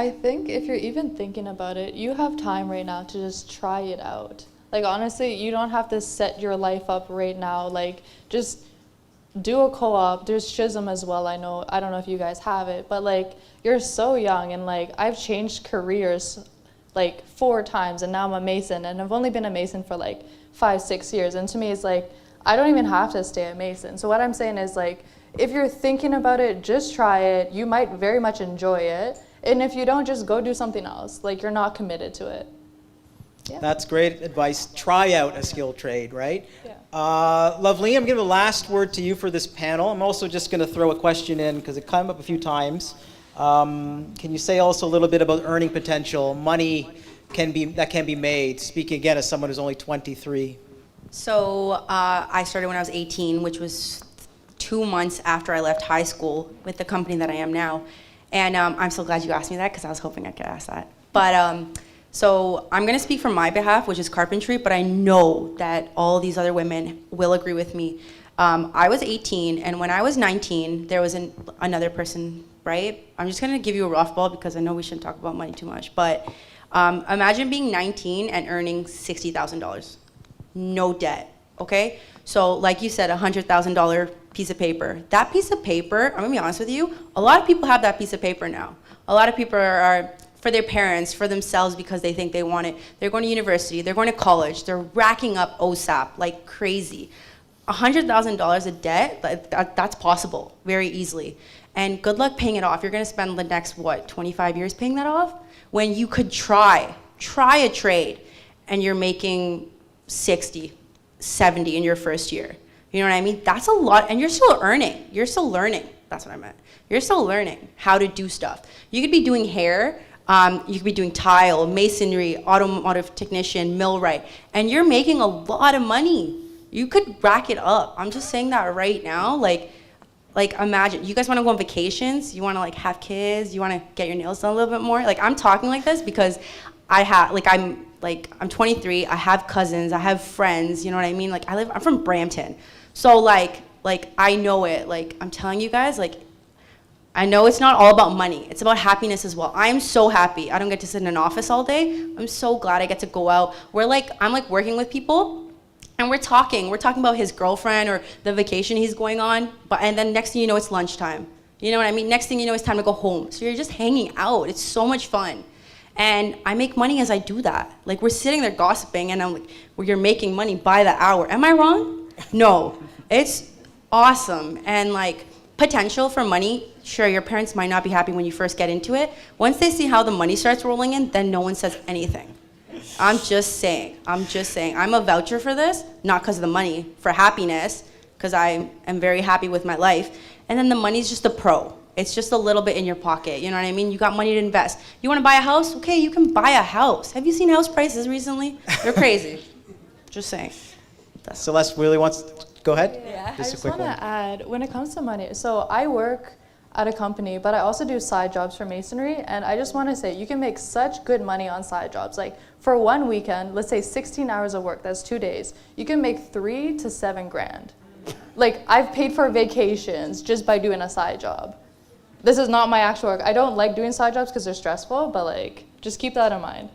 I think if you're even thinking about it, you have time right now to just try it out. Like, honestly, you don't have to set your life up right now. Like, just do a co-op. There's Chisholm as well. I don't know if you guys have it, but like, you're so young, and like, I've changed careers like 4 times, and now I'm a Mason, and I've only been a Mason for like 5-6 years. And to me, it's like, I don't even have to stay a Mason. So what I'm saying is, like, if you're thinking about it, just try it. You might very much enjoy it. And if you don't, just go do something else. Like, you're not committed to it. Yeah. That's great advice. Try out a skilled trade, right? Yeah. Lovely, I'm giving the last word to you for this panel. I'm also just going to throw a question in because it came up a few times. Can you say also a little bit about earning potential, money that can be made? Speaking again as someone who's only 23. So I started when I was 18, which was 2 months after I left high school with the company that I am now. And I'm so glad you asked me that because I was hoping I could ask that. But so I'm going to speak from my behalf, which is carpentry, but I know that all these other women will agree with me. I was 18, and when I was 19, there was another person, right? I'm just going to give you a rough ball because I know we shouldn't talk about money too much. But imagine being 19 and earning $60,000. No debt, okay? So like you said, $100,000 piece of paper. That piece of paper, I'm gonna be honest with you, a lot of people have that piece of paper now. A lot of people are for their parents, for themselves, because they think they want it. They're going to university, they're going to college, they're racking up OSAP like crazy. $100,000 of debt, that's possible very easily. And good luck paying it off. You're gonna spend the next, 25 years paying that off? When you could try a trade, and you're making 60, 70 in your first year. You know what I mean? That's a lot, and you're still earning. You're still learning. That's what I meant. You're still learning how to do stuff. You could be doing hair, you could be doing tile, masonry, automotive technician, millwright, and you're making a lot of money. You could rack it up. I'm just saying that right now. Like imagine, you guys want to go on vacations? You want to like have kids? You want to get your nails done a little bit more? Like, I'm talking like this because I'm 23, I have cousins, I have friends, you know what I mean? I'm from Brampton. So like I know it. Like, I'm telling you guys, like, I know it's not all about money. It's about happiness as well. I'm so happy. I don't get to sit in an office all day. I'm so glad I get to go out. I'm like working with people, and we're talking about his girlfriend or the vacation he's going on, and then next thing you know, it's lunchtime. You know what I mean? Next thing you know, it's time to go home. So you're just hanging out. It's so much fun. And I make money as I do that. Like, we're sitting there gossiping, and I'm like, well, you're making money by the hour. Am I wrong? No. It's awesome. And like, potential for money, sure, your parents might not be happy when you first get into it. Once they see how the money starts rolling in, then no one says anything. I'm just saying. I'm a voucher for this, not because of the money, for happiness, because I am very happy with my life. And then the money's just a pro. It's just a little bit in your pocket, you know what I mean? You got money to invest. You want to buy a house? Okay, you can buy a house. Have you seen house prices recently? They're crazy. Just saying. Celeste really wants to go ahead? Yeah, Just I a quick want one. to add, when it comes to money, so I work at a company, but I also do side jobs for masonry, and I just want to say, you can make such good money on side jobs. Like, for one weekend, let's say 16 hours of work, that's 2 days, you can make $3 to $7 grand. Like, I've paid for vacations just by doing a side job. This is not my actual work. I don't like doing side jobs because they're stressful, but like, just keep that in mind.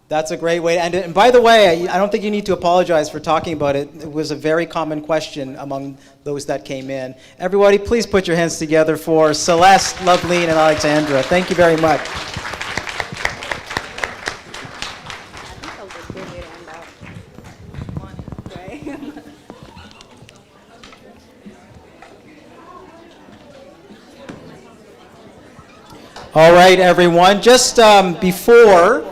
That's a great way to end it. And by the way, I don't think you need to apologize for talking about it. It was a very common question among those that came in. Everybody, please put your hands together for Celeste, Loveleen, and Alexandra. Thank you very much. All right, everyone. Just before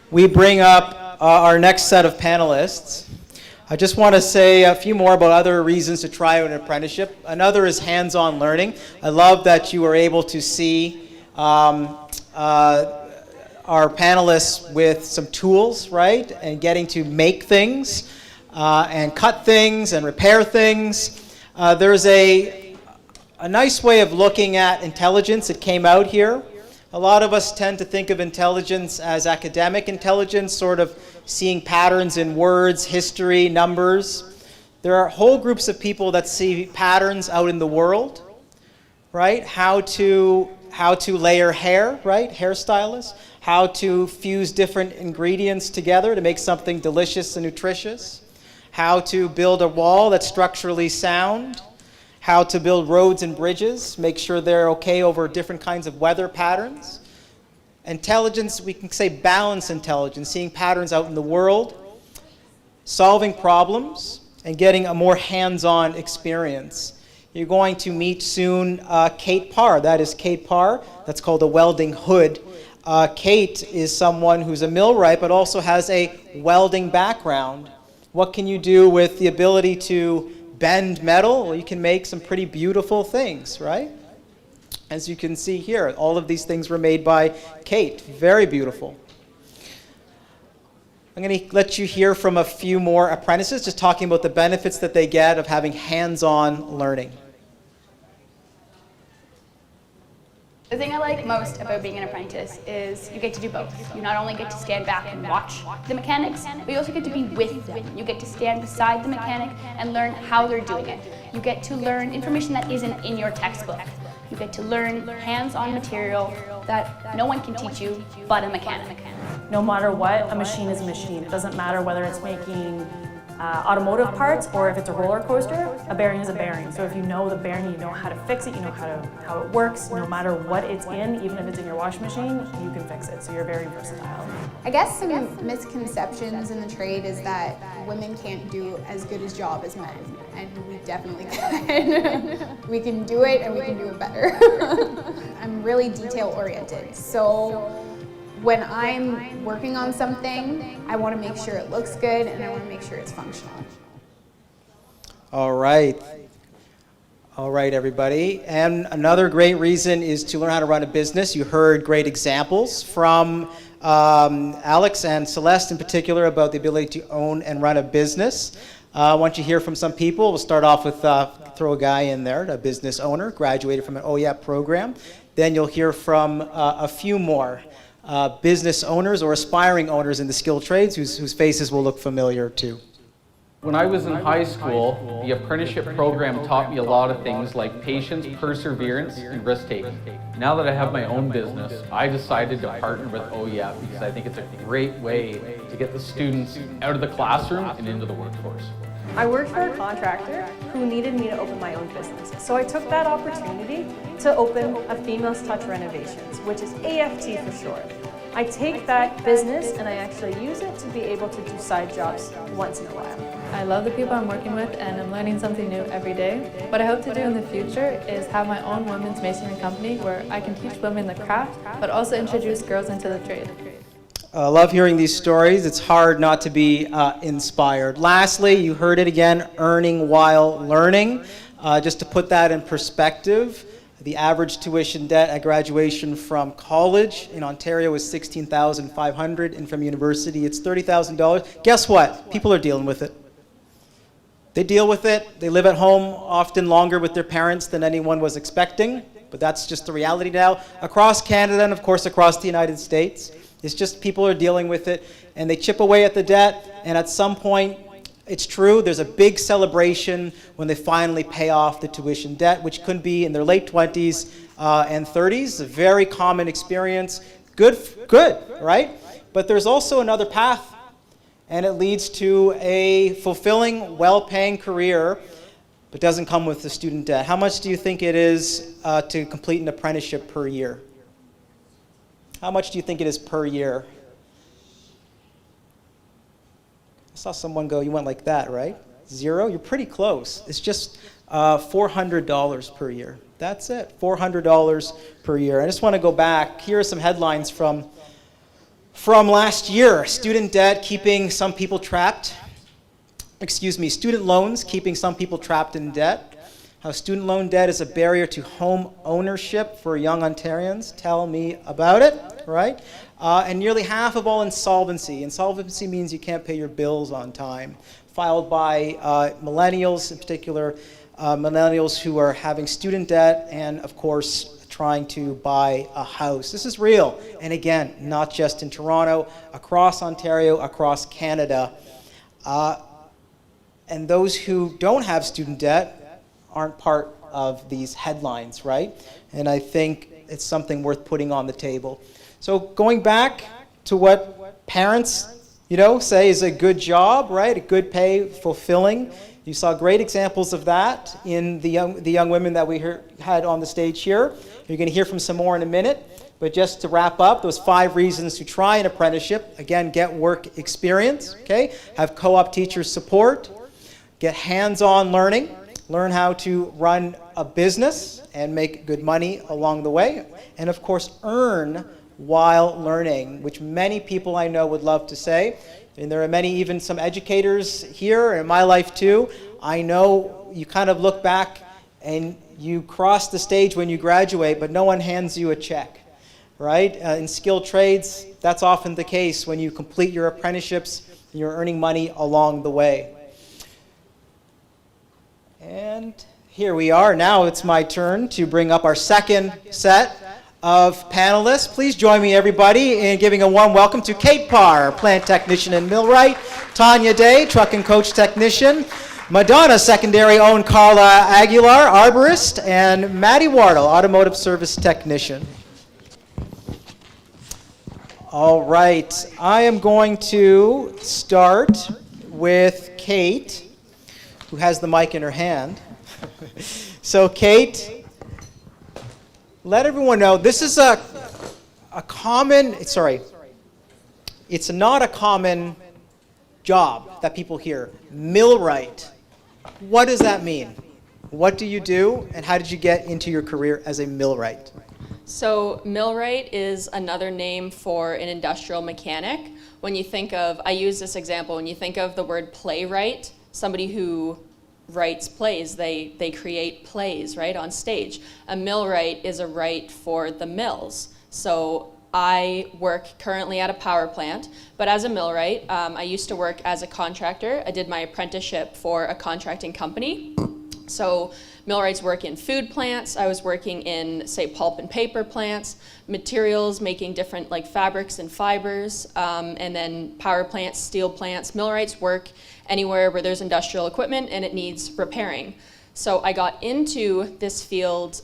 we bring up our next set of panelists, I just want to say a few more about other reasons to try an apprenticeship. Another is hands-on learning. I love that you were able to see our panelists with some tools, right? And getting to make things and cut things and repair things. There's a nice way of looking at intelligence that came out here. A lot of us tend to think of intelligence as academic intelligence, sort of seeing patterns in words, history, numbers. There are whole groups of people that see patterns out in the world, right? How to how to layer hair, right? Hairstylists. How to fuse different ingredients together to make something delicious and nutritious. How to build a wall that's structurally sound. How to build roads and bridges, make sure they're okay over different kinds of weather patterns. Intelligence, we can say balanced intelligence, seeing patterns out in the world, solving problems, and getting a more hands-on experience. You're going to meet soon Kate Parr. That is Kate Parr. That's called a welding hood. Kate is someone who's a millwright but also has a welding background. What can you do with the ability to bend metal? Well, you can make some pretty beautiful things, right? As you can see here, all of these things were made by Kate. Very beautiful. I'm going to let you hear from a few more apprentices, just talking about the benefits that they get of having hands-on learning. The thing I like most about being an apprentice is you get to do both. You not only get to stand back and watch the mechanics, but you also get to be with them. You get to stand beside the mechanic and learn how they're doing it. You get to learn information that isn't in your textbook. You get to learn hands-on material that no one can teach you but a mechanic. No matter what, a machine is a machine. It doesn't matter whether it's making automotive parts or if it's a roller coaster, a bearing is a bearing. So if you know the bearing, you know how to fix it, you know how it works. No matter what it's in, even if it's in your washing machine, you can fix it. So you're very versatile. I guess some misconceptions in the trade is that women can't do as good a job as men, and we definitely can. We can do it, and we can do it better. I'm really detail-oriented, so when I'm working on something, I want to make sure it looks good, and I want to make sure it's functional. All right. All right, everybody. And another great reason is to learn how to run a business. You heard great examples from Alex and Celeste in particular about the ability to own and run a business. I want you to hear from some people. We'll start off with, throw a guy in there, a business owner, graduated from an OYAP program. Then you'll hear from a few more business owners or aspiring owners in the skilled trades whose faces will look familiar too. When I was in high school, the apprenticeship program taught me a lot of things like patience, perseverance, and risk-taking. Now that I have my own business, I decided to partner with OYAP because I think it's a great way to get the students out of the classroom and into the workforce. I worked for a contractor who needed me to open my own business. So I took that opportunity to open a Females Touch Renovations, which is AFT for short. I take that business and I actually use it to be able to do side jobs once in a while. I love the people I'm working with and I'm learning something new every day. What I hope to do in the future is have my own women's masonry company where I can teach women the craft, but also introduce girls into the trade. I love hearing these stories. It's hard not to be inspired. Lastly, you heard it again, earning while learning. Just to put that in perspective, the average tuition debt at graduation from college in Ontario is $16,500, and from university it's $30,000. Guess what? People are dealing with it. They deal with it. They live at home often longer with their parents than anyone was expecting, but that's just the reality now. Across Canada and of course across the United States, it's just people are dealing with it and they chip away at the debt, and at some point, it's true, there's a big celebration when they finally pay off the tuition debt, which could be in their late 20s and 30s, a very common experience. Good, right? But there's also another path, and it leads to a fulfilling, well-paying career, but doesn't come with the student debt. How much do you think it is to complete an apprenticeship per year? How much do you think it is per year? I saw someone go, you went like that, right? Zero? You're pretty close. It's just $400 per year. That's it, $400 per year. I just want to go back. Here are some headlines from last year. Student debt keeping some people trapped. Student loans keeping some people trapped in debt. How student loan debt is a barrier to home ownership for young Ontarians. Tell me about it, right? And nearly half of all insolvency. Insolvency means you can't pay your bills on time. Filed by millennials, in particular, millennials who are having student debt and, of course, trying to buy a house. This is real. And again, not just in Toronto, across Ontario, across Canada. And those who don't have student debt aren't part of these headlines, right? And I think it's something worth putting on the table. So going back to what parents, say is a good job, right? A good pay, fulfilling. You saw great examples of that in the young women that we had on the stage here. You're going to hear from some more in a minute. But just to wrap up, those 5 reasons to try an apprenticeship. Again, get work experience, okay? Have co-op teachers support. Get hands-on learning. Learn how to run a business and make good money along the way. And of course, earn while learning, which many people I know would love to say. And there are many, even some educators here, in my life too. I know you kind of look back and you cross the stage when you graduate, but no one hands you a check, right? In skilled trades, that's often the case when you complete your apprenticeships and you're earning money along the way. And here we are. Now it's my turn to bring up our second set of panelists. Please join me, everybody, in giving a warm welcome to Kate Parr, plant technician in Millwright, Tanya Day, truck and coach technician, Madonna secondary-owned Carla Aguilar, arborist, and Maddie Wardle, automotive service technician. All right, I am going to start with Kate, who has the mic in her hand. So Kate, let everyone know, this is a common, it's not a common job that people hear. Millwright. What does that mean? What do you do, and how did you get into your career as a millwright? So millwright is another name for an industrial mechanic. When you think of, I use this example, when you think of the word playwright, somebody who writes plays, they create plays, right, on stage. A millwright is a wright for the mills. So I work currently at a power plant, but as a millwright, I used to work as a contractor. I did my apprenticeship for a contracting company. So millwrights work in food plants. I was working in, say, pulp and paper plants, materials, making different like fabrics and fibers, and then power plants, steel plants. Millwrights work anywhere where there's industrial equipment and it needs repairing. So I got into this field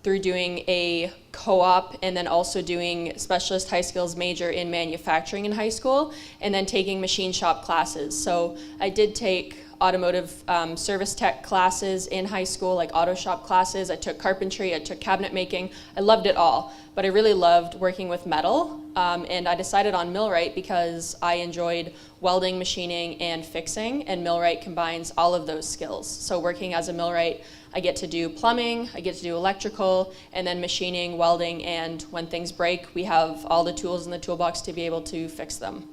through doing a co-op and then also doing specialist high skills major in manufacturing in high school and then taking machine shop classes. So I did take automotive service tech classes in high school, like auto shop classes. I took carpentry, I took cabinet making. I loved it all, but I really loved working with metal. And I decided on millwright because I enjoyed welding, machining, and fixing, and millwright combines all of those skills. So working as a millwright, I get to do plumbing, I get to do electrical, and then machining, welding, and when things break, we have all the tools in the toolbox to be able to fix them.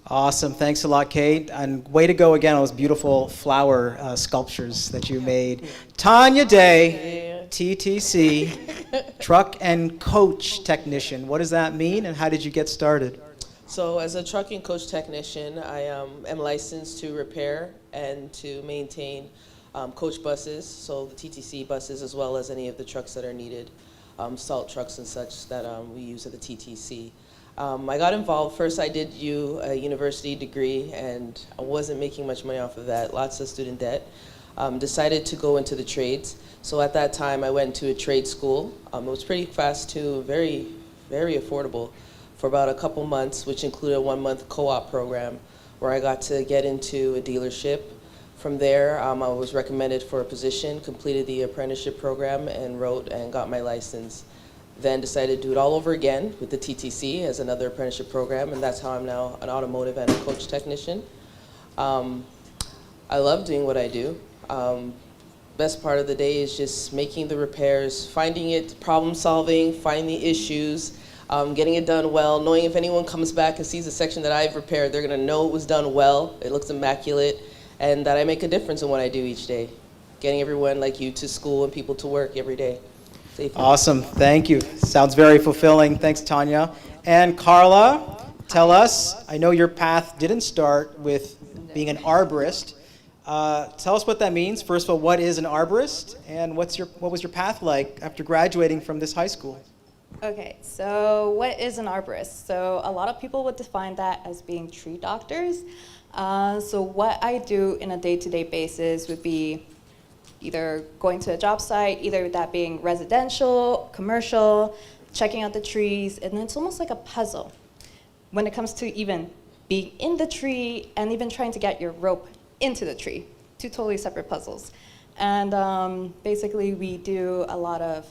Awesome. Thanks a lot, Kate. And way to go again on those beautiful flower sculptures that you made. Tanya Day, TTC, truck and coach technician. What does that mean, and how did you get started? So as a truck and coach technician, I am licensed to repair and to maintain coach buses, so the TTC buses, as well as any of the trucks that are needed, salt trucks and such that we use at the TTC. I got involved. First, I did a university degree, and I wasn't making much money off of that, lots of student debt. Decided to go into the trades. So at that time, I went to a trade school. It was pretty fast, too, very, very affordable for about a couple months, which included a 1-month co-op program where I got to get into a dealership. From there, I was recommended for a position, completed the apprenticeship program, and wrote and got my license. Then decided to do it all over again with the TTC as another apprenticeship program, and that's how I'm now an automotive and a coach technician. I love doing what I do. Best part of the day is just making the repairs, finding it, problem solving, finding the issues, getting it done well, knowing if anyone comes back and sees a section that I've repaired, they're gonna know it was done well, it looks immaculate, and that I make a difference in what I do each day. Getting everyone like you to school and people to work every day. Safely. Awesome. Thank you. Sounds very fulfilling. Thanks, Tanya. And Carla, tell us, I know your path didn't start with being an arborist. Tell us what that means. First of all, what is an arborist, and what was your path like after graduating from this high school? Okay, so what is an arborist? So a lot of people would define that as being tree doctors. So what I do in a day-to-day basis would be either going to a job site, either that being residential, commercial, checking out the trees, and it's almost like a puzzle when it comes to even being in the tree and even trying to get your rope into the tree. Two totally separate puzzles. And basically we do a lot of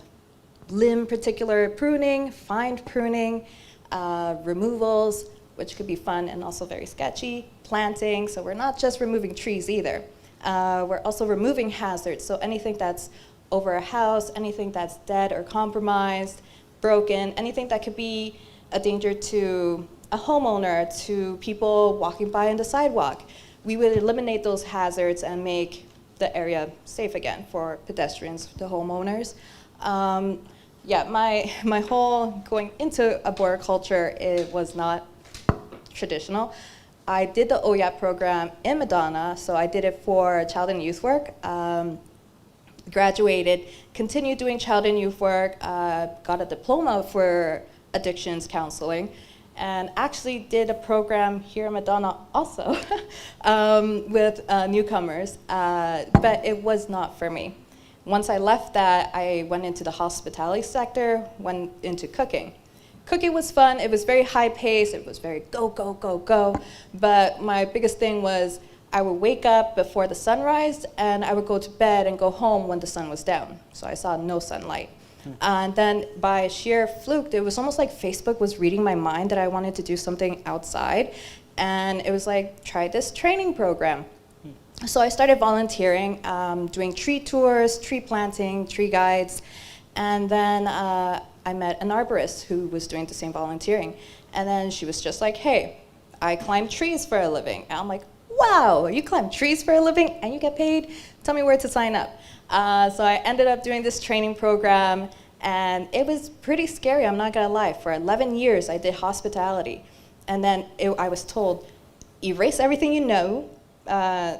limb particular pruning, fine pruning, removals, which could be fun and also very sketchy, planting, so we're not just removing trees either. We're also removing hazards, so anything that's over a house, anything that's dead or compromised, broken, anything that could be a danger to a homeowner, to people walking by on the sidewalk. We would eliminate those hazards and make the area safe again for pedestrians, the homeowners. Yeah, my whole going into arboriculture, it was not traditional. I did the OYAP program in Madonna, so I did it for child and youth work. Graduated, continued doing child and youth work, got a diploma for addictions counseling, and actually did a program here in Madonna also with newcomers, but it was not for me. Once I left that, I went into the hospitality sector, went into cooking. Cooking was fun, it was very high paced, it was very go, go, go, go, but my biggest thing was I would wake up before the sunrise and I would go to bed and go home when the sun was down, so I saw no sunlight. And then by sheer fluke, it was almost like Facebook was reading my mind that I wanted to do something outside, and it was like, try this training program. So I started volunteering, doing tree tours, tree planting, tree guides, and then I met an arborist who was doing the same volunteering. And then she was just like, hey, I climb trees for a living. And I'm like, wow, you climb trees for a living and you get paid? Tell me where to sign up. So I ended up doing this training program, and it was pretty scary, I'm not gonna lie. For 11 years, I did hospitality. And then I was told, erase everything you know,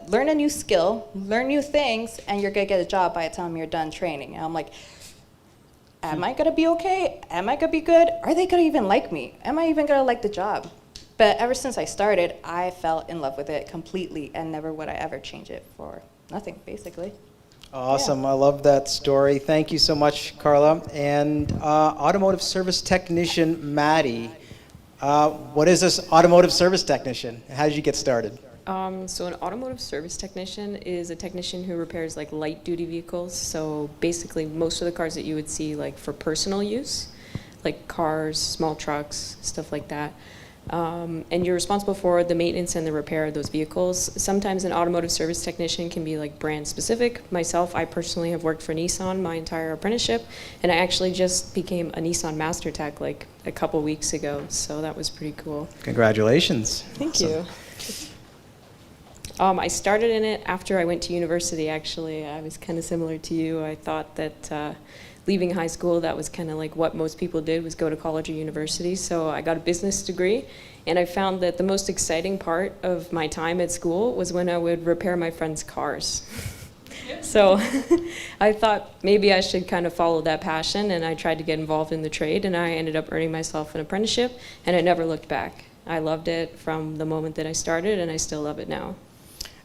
learn a new skill, learn new things, and you're gonna get a job by the time you're done training. And I'm like, am I gonna be okay? Am I gonna be good? Are they gonna even like me? Am I even gonna like the job? But ever since I started, I fell in love with it completely, and never would I ever change it for nothing, basically. Awesome. I love that story. Thank you so much, Carla. And automotive service technician Maddie. What is this automotive service technician? How did you get started? So an automotive service technician is a technician who repairs like light duty vehicles. So basically most of the cars that you would see like for personal use, like cars, small trucks, stuff like that. And you're responsible for the maintenance and the repair of those vehicles. Sometimes an automotive service technician can be like brand specific. Myself, I personally have worked for Nissan my entire apprenticeship, and I actually just became a Nissan Master Tech like a couple weeks ago, so that was pretty cool. Congratulations. Thank you. I started in it after I went to university, actually. I was kind of similar to you. I thought that leaving high school, that was kind of like what most people did, was go to college or university. So I got a business degree, and I found that the most exciting part of my time at school was when I would repair my friends' cars. So I thought maybe I should kind of follow that passion, and I tried to get involved in the trade, and I ended up earning myself an apprenticeship, and I never looked back. I loved it from the moment that I started, and I still love it now.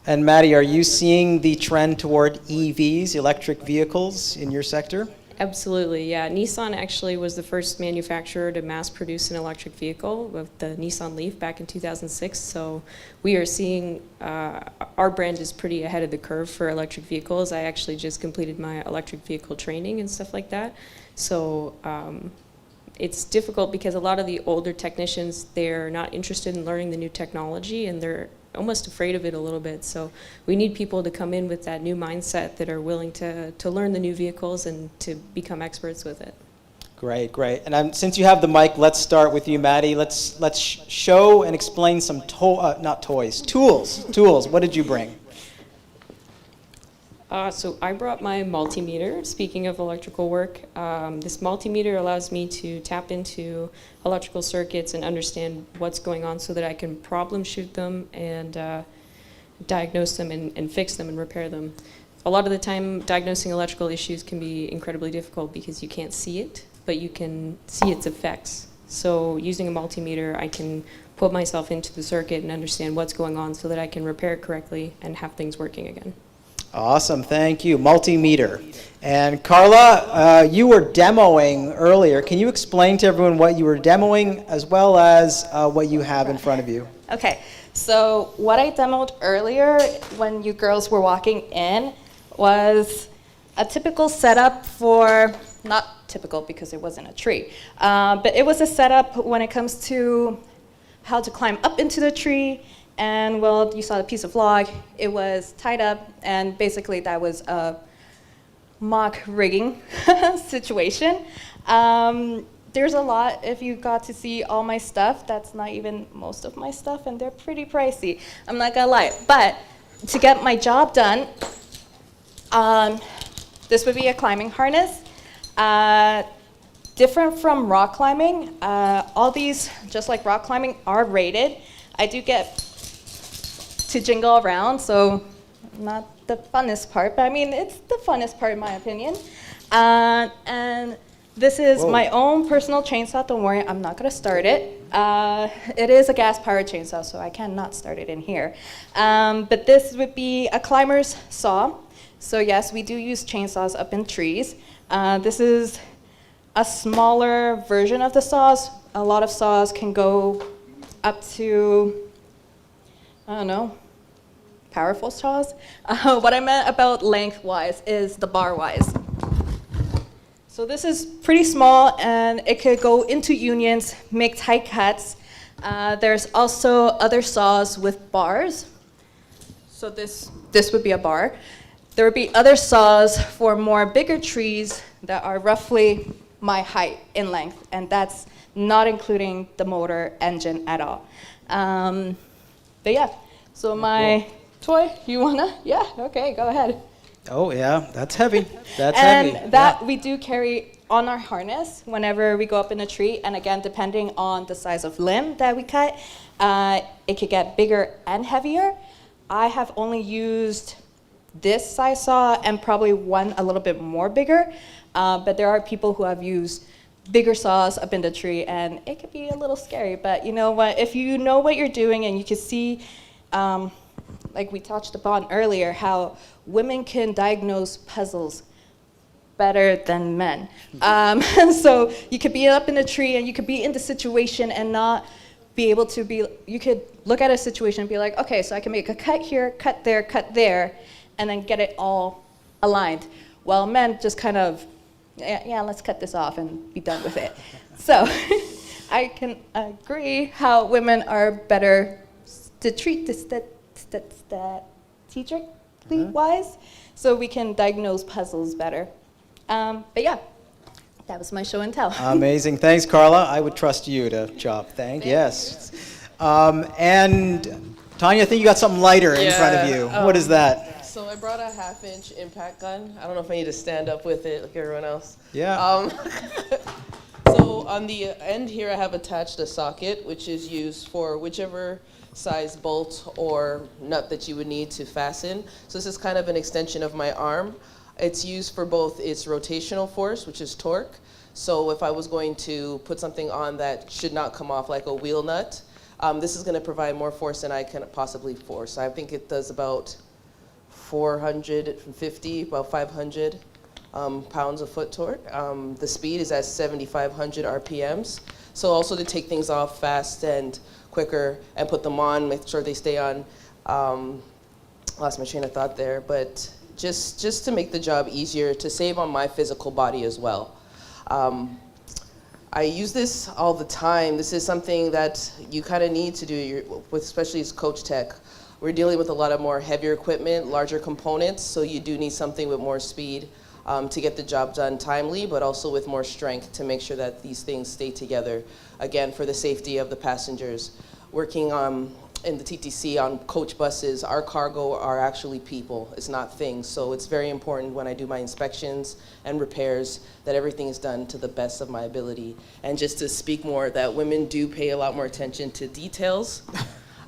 And Maddie, are you seeing the trend toward EVs, electric vehicles, in your sector? Absolutely, yeah. Nissan actually was the first manufacturer to mass produce an electric vehicle with the Nissan Leaf back in 2006. So we are seeing our brand is pretty ahead of the curve for electric vehicles. I actually just completed my electric vehicle training and stuff like that. So it's difficult because a lot of the older technicians, they're not interested in learning the new technology, and they're almost afraid of it a little bit. So we need people to come in with that new mindset that are willing to learn the new vehicles and to become experts with it. Great, great. And since you have the mic, let's start with you, Maddie. Let's show and explain some tools. What did you bring? So I brought my multimeter. Speaking of electrical work, this multimeter allows me to tap into electrical circuits and understand what's going on so that I can problem shoot them and diagnose them and fix them and repair them. A lot of the time, diagnosing electrical issues can be incredibly difficult because you can't see it, but you can see its effects. So using a multimeter, I can put myself into the circuit and understand what's going on so that I can repair it correctly and have things working again. Awesome, thank you. Multimeter. And Carla, you were demoing earlier. Can you explain to everyone what you were demoing as well as what you have in front of you? Okay, so what I demoed earlier when you girls were walking in was a typical setup for, not typical because it wasn't a tree, but it was a setup when it comes to how to climb up into the tree. And well, you saw the piece of log, it was tied up, and basically that was a mock rigging situation. There's a lot. If you got to see all my stuff, that's not even most of my stuff, and they're pretty pricey. I'm not gonna lie. But to get my job done, this would be a climbing harness. Different from rock climbing, all these, just like rock climbing, are rated. I do get to jingle around, so not the funnest part, but I mean, it's the funnest part in my opinion. And this is my own personal chainsaw. Don't worry, I'm not gonna start it. It is a gas-powered chainsaw, so I cannot start it in here. But this would be a climber's saw. So yes, we do use chainsaws up in trees. This is a smaller version of the saws. A lot of saws can go up to, I don't know, powerful saws. What I meant about lengthwise is the bar-wise. So this is pretty small, and it could go into unions, make tight cuts. There's also other saws with bars. So this would be a bar. There would be other saws for more bigger trees that are roughly my height in length, and that's not including the motor engine at all. But yeah, so my toy, you wanna? Yeah, okay, go ahead. Oh yeah, that's heavy. That's and heavy. That we do carry on our harness whenever we go up in a tree, and again, depending on the size of limb that we cut, it could get bigger and heavier. I have only used this size saw and probably one a little bit more bigger, but there are people who have used bigger saws up in the tree, and it could be a little scary, but you know what, if you know what you're doing and you can see, like we touched upon earlier, how women can diagnose puzzles better than men. So you could be up in a tree and you could be in the situation and not be able to be, you could look at a situation and be like, okay, so I can make a cut here, cut there, and then get it all aligned. Well, men just kind of, yeah, let's cut this off and be done with it. So I can agree how women are better to treat this strategically wise, so we can diagnose puzzles better. But yeah, that was my show and tell. Amazing. Thanks, Carla. I would trust you to chop. Yes. And Tanya, I think you got something lighter in front of you. What is that? So I brought a 1/2-inch impact gun. I don't know if I need to stand up with it like everyone else. Yeah. So on the end here, I have attached a socket, which is used for whichever size bolt or nut that you would need to fasten. So this is kind of an extension of my arm. It's used for both its rotational force, which is torque. So if I was going to put something on that should not come off like a wheel nut, this is going to provide more force than I can possibly force. I think it does about 450, about 500 pounds of foot torque. The speed is at 7,500 RPMs. So also to take things off fast and quicker and put them on, make sure they stay on. Lost my train of thought there, but just to make the job easier, to save on my physical body as well. I use this all the time. This is something that you kind of need to do, especially as coach tech. We're dealing with a lot of more heavier equipment, larger components, so you do need something with more speed to get the job done timely, but also with more strength to make sure that these things stay together, again, for the safety of the passengers. Working in the TTC on coach buses, our cargo are actually people, it's not things. So it's very important when I do my inspections and repairs that everything is done to the best of my ability. And just to speak more, that women do pay a lot more attention to details.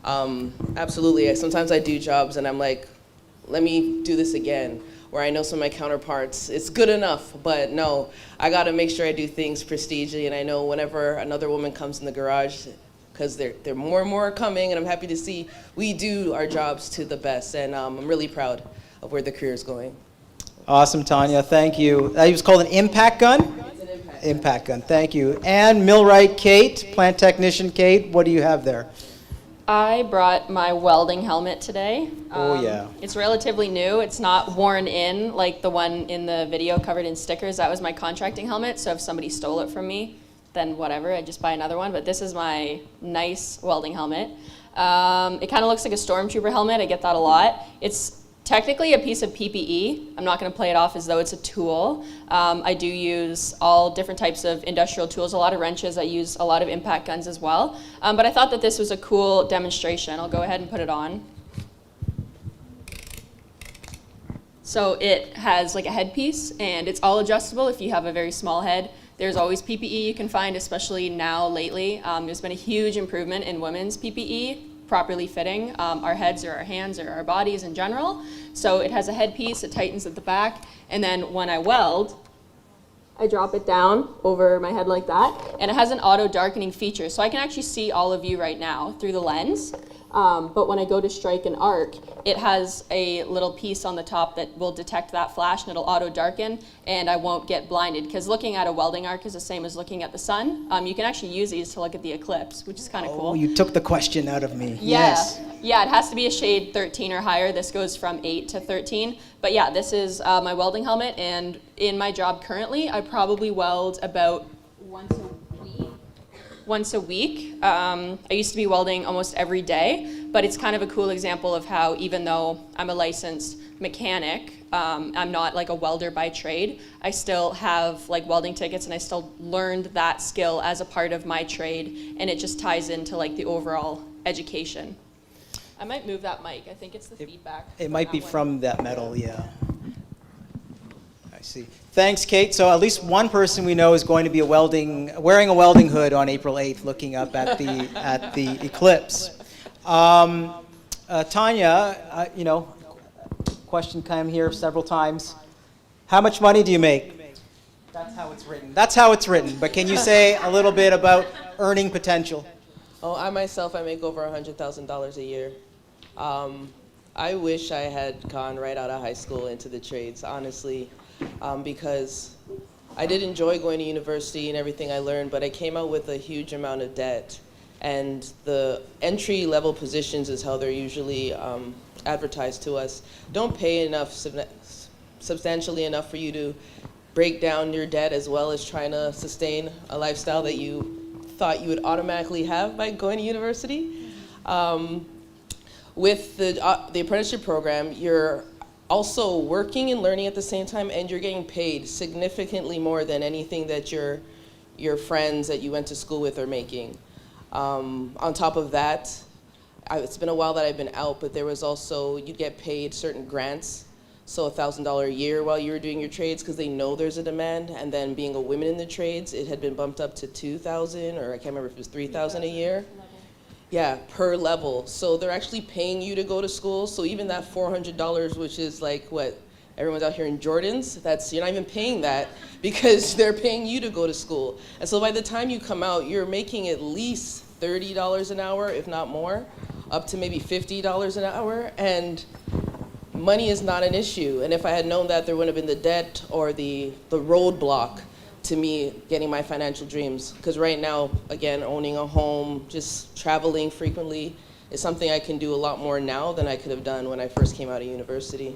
Absolutely, sometimes I do jobs and I'm like, let me do this again. Where I know some of my counterparts, it's good enough, but no, I gotta make sure I do things prestigiously, and I know whenever another woman comes in the garage, because they're more and more coming, and I'm happy to see we do our jobs to the best, and I'm really proud of where the career is going. Awesome, Tanya. Thank you. That was called an impact gun? Impact gun. Thank you. And millwright Kate, plant technician Kate, what do you have there? I brought my welding helmet today. Oh, yeah. It's relatively new. It's not worn in like the one in the video covered in stickers. That was my contracting helmet, so if somebody stole it from me, then whatever, I'd just buy another one. But this is my nice welding helmet. It kind of looks like a stormtrooper helmet. I get that a lot. It's technically a piece of PPE. I'm not going to play it off as though it's a tool. I do use all different types of industrial tools, a lot of wrenches. I use a lot of impact guns as well. But I thought that this was a cool demonstration. I'll go ahead and put it on. So it has like a headpiece, and it's all adjustable if you have a very small head. There's always PPE you can find, especially now lately. There's been a huge improvement in women's PPE, properly fitting our heads or our hands or our bodies in general. So it has a headpiece, it tightens at the back, and then when I weld, I drop it down over my head like that, and it has an auto darkening feature. So I can actually see all of you right now through the lens. But when I go to strike an arc, it has a little piece on the top that will detect that flash and it'll auto darken, and I won't get blinded, because looking at a welding arc is the same as looking at the sun. You can actually use these to look at the eclipse, which is kind of cool. Oh, you took the question out of me. Yeah. Yes. Yeah, it has to be a shade 13 or higher. This goes from 8 to 13. But yeah, this is my welding helmet, and in my job currently, I probably weld about once a week. I used to be welding almost every day, but it's kind of a cool example of how, even though I'm a licensed mechanic, I'm not like a welder by trade, I still have like welding tickets, and I still learned that skill as a part of my trade, and it just ties into like the overall education. I might move that mic. I think it's the feedback. It might be from that metal, yeah. I see. Thanks, Kate. So at least one person we know is going to be wearing a welding hood on April 8th, looking up at the eclipse. Tanya, question came here several times. How much money do you make? That's how it's written. That's how it's written. But can you say a little bit about earning potential? Oh, I make over $100,000 a year. I wish I had gone right out of high school into the trades, honestly, because I did enjoy going to university and everything I learned, but I came out with a huge amount of debt. And the entry-level positions is how they're usually advertised to us. Don't pay enough, substantially enough for you to break down your debt, as well as trying to sustain a lifestyle that you thought you would automatically have by going to university. With the apprenticeship program, you're also working and learning at the same time, and you're getting paid significantly more than anything that your friends that you went to school with are making. On top of that, it's been a while that I've been out, but there was also, you'd get paid certain grants, so $1,000 a year while you were doing your trades, because they know there's a demand. And then being a woman in the trades, it had been bumped up to $2,000, or I can't remember if it was $3,000 a year. Yeah, per level. So they're actually paying you to go to school. So even that $400, which is like what everyone's out here in Jordans, you're not even paying that, because they're paying you to go to school. And so by the time you come out, you're making at least $30 an hour, if not more, up to maybe $50 an hour. And money is not an issue. And if I had known that, there wouldn't have been the debt or the roadblock to me getting my financial dreams. Because right now, again, owning a home, just traveling frequently is something I can do a lot more now than I could have done when I first came out of university.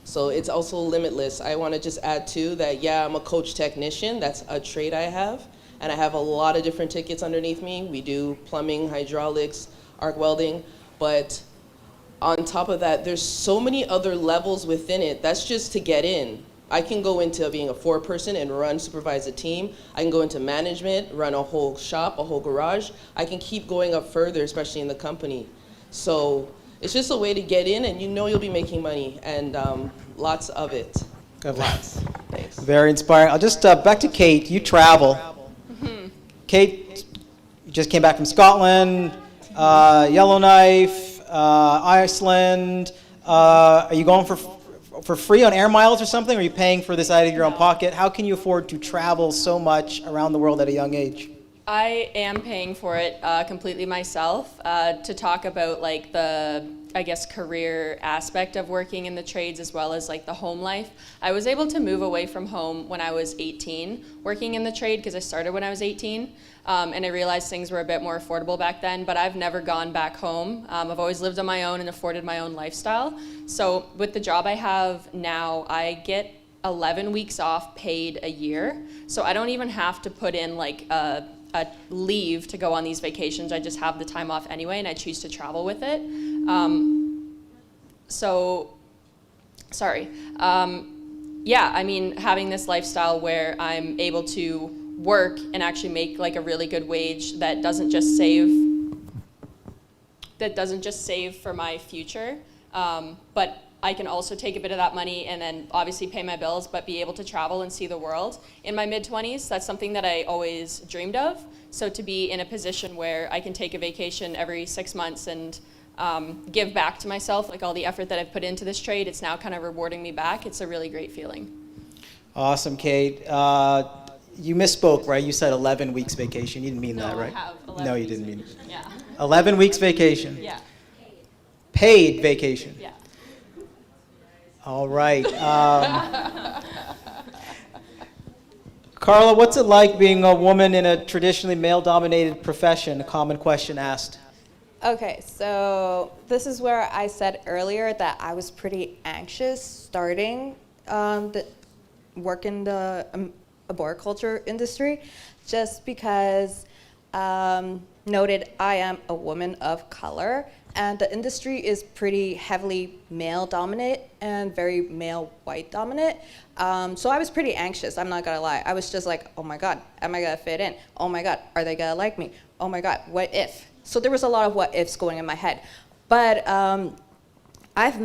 So it's also limitless. I want to just add too that, yeah, I'm a coach technician. That's a trade I have. And I have a lot of different tickets underneath me. We do plumbing, hydraulics, arc welding. But on top of that, there's so many other levels within it. That's just to get in. I can go into being a foreperson and supervise a team. I can go into management, run a whole shop, a whole garage. I can keep going up further, especially in the company. So it's just a way to get in, and you'll be making money, and lots of it. Lots. Thanks. Very inspiring. I'll just, back to Kate, you travel. Mm-hmm. Kate, you just came back from Scotland, Yellowknife, Iceland. Are you going for free on air miles or something? Or are you paying for this out of your own pocket? How can you afford to travel so much around the world at a young age? I am paying for it completely myself. To talk about like the I guess, career aspect of working in the trades as well as like the home life. I was able to move away from home when I was 18 working in the trade because I started when I was 18 and I realized things were a bit more affordable back then, but I've never gone back home. I've always lived on my own and afforded my own lifestyle. So with the job I have now, I get 11 weeks off paid a year. So I don't even have to put in like a leave to go on these vacations. I just have the time off anyway, and I choose to travel with it. Yeah, I mean, having this lifestyle where I'm able to work and actually make like a really good wage that doesn't just save for my future, but I can also take a bit of that money and then obviously pay my bills, but be able to travel and see the world. In my mid-20s, that's something that I always dreamed of. So to be in a position where I can take a vacation every 6 months and give back to myself, like all the effort that I've put into this trade, it's now kind of rewarding me back. It's a really great feeling. Awesome, Kate. You misspoke, right? You said 11 weeks vacation. You didn't mean that, right? I have 11 No, you weeks didn't mean it. vacation. Yeah. 11 weeks vacation. Yeah. Paid vacation. Yeah. All right. Carla, what's it like being a woman in a traditionally male-dominated profession? A common question asked. Okay, so this is where I said earlier that I was pretty anxious starting the work in the arboriculture industry, just because noted I am a woman of color, and the industry is pretty heavily male-dominant and very male-white dominant. So I was pretty anxious, I'm not gonna lie. I was just like, oh my God, am I gonna fit in? Oh my God, are they gonna like me? Oh my God, what if? So there was a lot of what ifs going in my head. But I've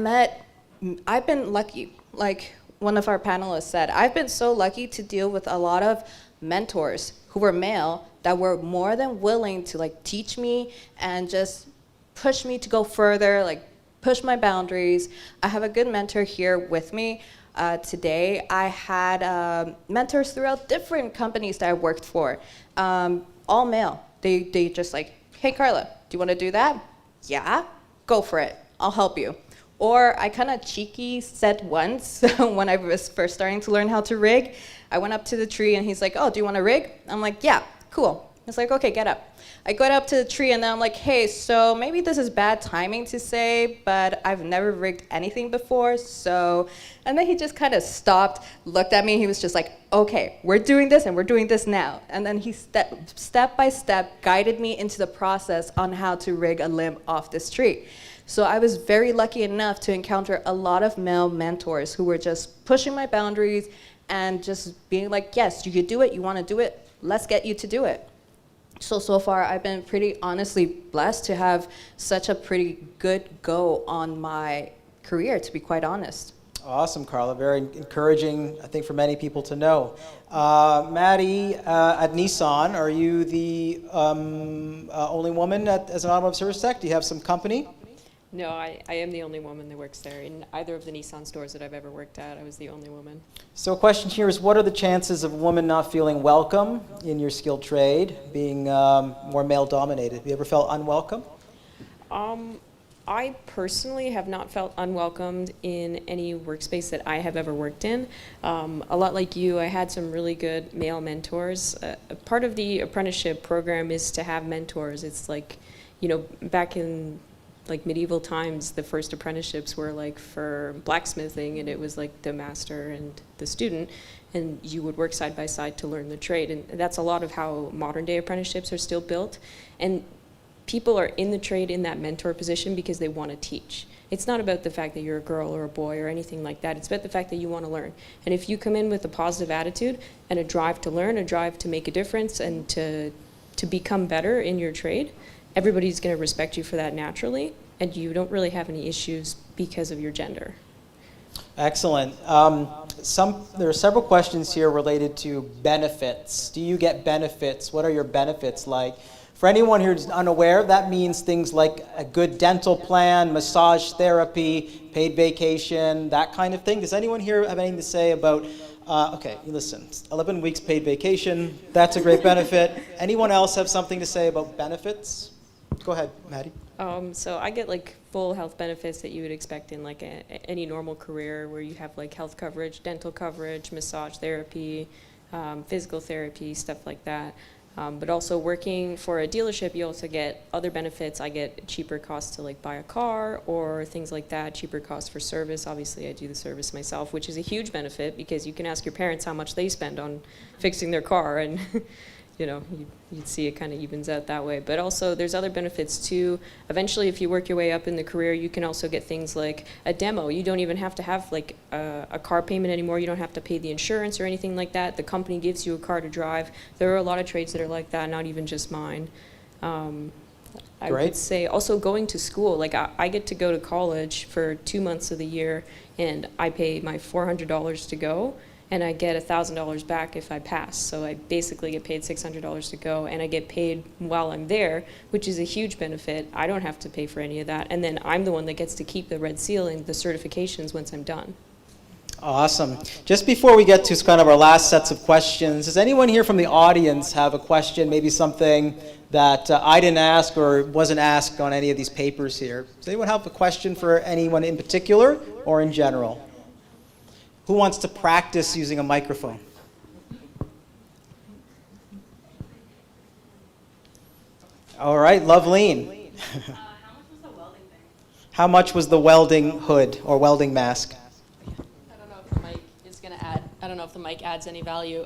been lucky, like one of our panelists said, I've been so lucky to deal with a lot of mentors who were male that were more than willing to like teach me and just push me to go further, like push my boundaries. I have a good mentor here with me today. I had mentors throughout different companies that I worked for, all male. They just like, hey Carla, do you want to do that? Yeah, go for it, I'll help you. Or I kind of cheeky said once when I was first starting to learn how to rig, I went up to the tree and he's like, oh, do you want to rig? I'm like, yeah, cool. He's like, okay, get up. I got up to the tree and then I'm like, hey, so maybe this is bad timing to say, but I've never rigged anything before, so, and then he just kind of stopped, looked at me, he was just like, okay, we're doing this and we're doing this now. And then he step by step guided me into the process on how to rig a limb off this tree. So I was very lucky enough to encounter a lot of male mentors who were just pushing my boundaries and just being like, yes, you could do it, you want to do it, let's get you to do it. So far, I've been pretty honestly blessed to have such a pretty good go on my career, to be quite honest. Awesome, Carla. Very encouraging, I think, for many people to know. Maddie, at Nissan, are you the only woman as an automotive service tech? Do you have some company? No, I am the only woman that works there. In either of the Nissan stores that I've ever worked at, I was the only woman. So a question here is, what are the chances of a woman not feeling welcome in your skilled trade, being more male-dominated? Have you ever felt unwelcome? I personally have not felt unwelcomed in any workspace that I have ever worked in. A lot like you, I had some really good male mentors. Part of the apprenticeship program is to have mentors. It's like, you know, back in like medieval times, the first apprenticeships were like for blacksmithing, and it was like the master and the student, and you would work side by side to learn the trade. And that's a lot of how modern day apprenticeships are still built. And people are in the trade in that mentor position because they want to teach. It's not about the fact that you're a girl or a boy or anything like that. It's about the fact that you want to learn. And if you come in with a positive attitude and a drive to learn, a drive to make a difference and to become better in your trade, everybody's going to respect you for that naturally, and you don't really have any issues because of your gender. Excellent. There are several questions here related to benefits. Do you get benefits? What are your benefits like? For anyone who's unaware, that means things like a good dental plan, massage therapy, paid vacation, that kind of thing. Does anyone here have anything to say about, okay, listen, 11 weeks paid vacation, that's a great benefit. Anyone else have something to say about benefits? Go ahead, Maddie. So I get like full health benefits that you would expect in like any normal career, where you have like health coverage, dental coverage, massage therapy, physical therapy, stuff like that. But also working for a dealership, you also get other benefits. I get cheaper costs to like buy a car or things like that, cheaper costs for service. Obviously, I do the service myself, which is a huge benefit because you can ask your parents how much they spend on fixing their car, and you know, you'd see it kind of evens out that way. But also there's other benefits too. Eventually, if you work your way up in the career, you can also get things like a demo. You don't even have to have like a car payment anymore. You don't have to pay the insurance or anything like that. The company gives you a car to drive. There are a lot of trades that are like that, not even just mine. I would say also going to school. Like I get to go to college for 2 months of the year, and I pay my $400 to go, and I get $1,000 back if I pass. So I basically get paid $600 to go, and I get paid while I'm there, which is a huge benefit. I don't have to pay for any of that. And then I'm the one that gets to keep the red seal and the certifications once I'm done. Awesome. Just before we get to kind of our last sets of questions, does anyone here from the audience have a question, maybe something that I didn't ask or wasn't asked on any of these papers here? Does anyone have a question for anyone in particular or in general? Who wants to practice using a microphone? All right, Loveleen. How much was the welding hood or welding mask? I don't know if the mic is going to add, I don't know if the mic adds any value.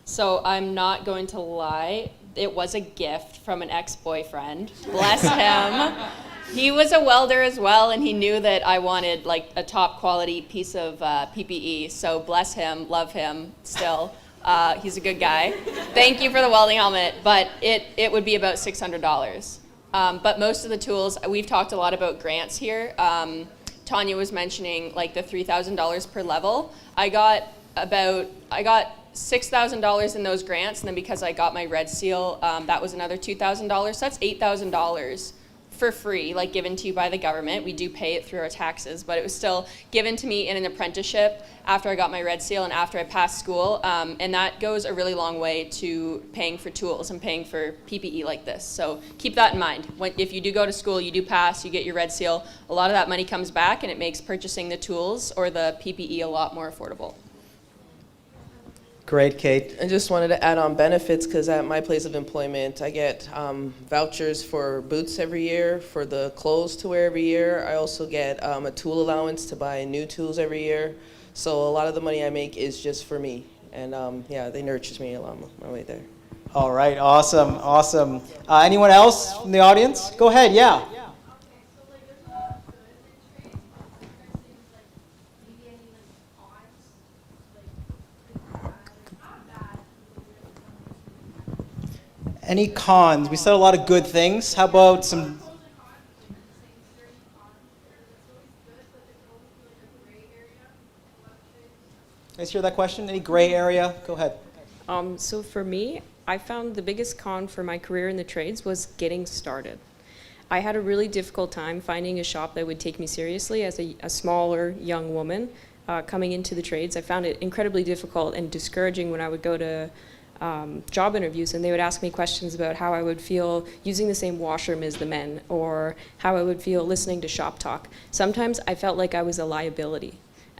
So I'm not going to lie. It was a gift from an ex-boyfriend. Bless him. He was a welder as well, and he knew that I wanted like a top quality piece of PPE. So bless him, love him still. He's a good guy. Thank you for the welding helmet, but it would be about $600. But most of the tools, we've talked a lot about grants here. Tanya was mentioning like the $3,000 per level. I got $6,000 in those grants, and then because I got my red seal, that was another $2,000. So that's $8,000 for free, like given to you by the government. We do pay it through our taxes, but it was still given to me in an apprenticeship after I got my red seal and after I passed school. And that goes a really long way to paying for tools and paying for PPE like this. So keep that in mind. If you do go to school, you do pass, you get your red seal, a lot of that money comes back, and it makes purchasing the tools or the PPE a lot more affordable. Great, Kate. I just wanted to add on benefits because at my place of employment, I get vouchers for boots every year, for the clothes to wear every year. I also get a tool allowance to buy new tools every year. So a lot of the money I make is just for me. And yeah, they nurture me along my way there. All right, awesome, awesome. Anyone else from the audience? Go ahead, yeah. Any cons? We said a lot of good things. How about some? Guys hear that question? Any gray area? Go ahead. So for me, I found the biggest con for my career in the trades was getting started. I had a really difficult time finding a shop that would take me seriously as a smaller young woman coming into the trades. I found it incredibly difficult and discouraging when I would go to job interviews, and they would ask me questions about how I would feel using the same washroom as the men, or how I would feel listening to shop talk. Sometimes I felt like I was a liability.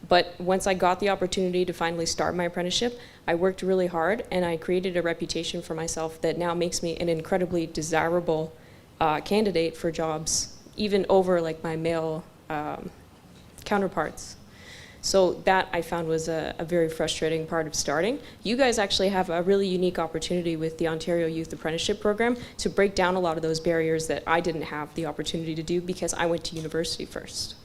But once I got the opportunity to finally start my apprenticeship, I worked really hard, and I created a reputation for myself that now makes me an incredibly desirable candidate for jobs, even over like my male counterparts. So that I found was a very frustrating part of starting. You guys actually have a really unique opportunity with the Ontario Youth Apprenticeship Program to break down a lot of those barriers that I didn't have the opportunity to do because I went to university first.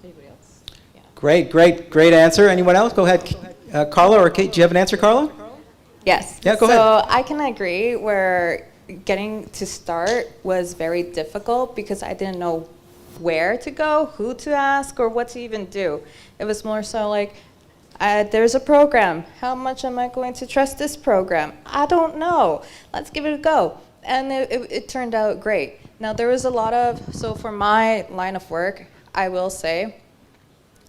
Anybody else? Yeah. Great answer. Anyone else? Go ahead. Carla or Kate, do you have an answer, Carla? Yes. Yeah, go ahead. So I can agree where getting to start was very difficult because I didn't know where to go, who to ask, or what to even do. It was more so like, there's a program. How much am I going to trust this program? I don't know. Let's give it a go. And it turned out great. Now there was a lot of, so for my line of work, I will say,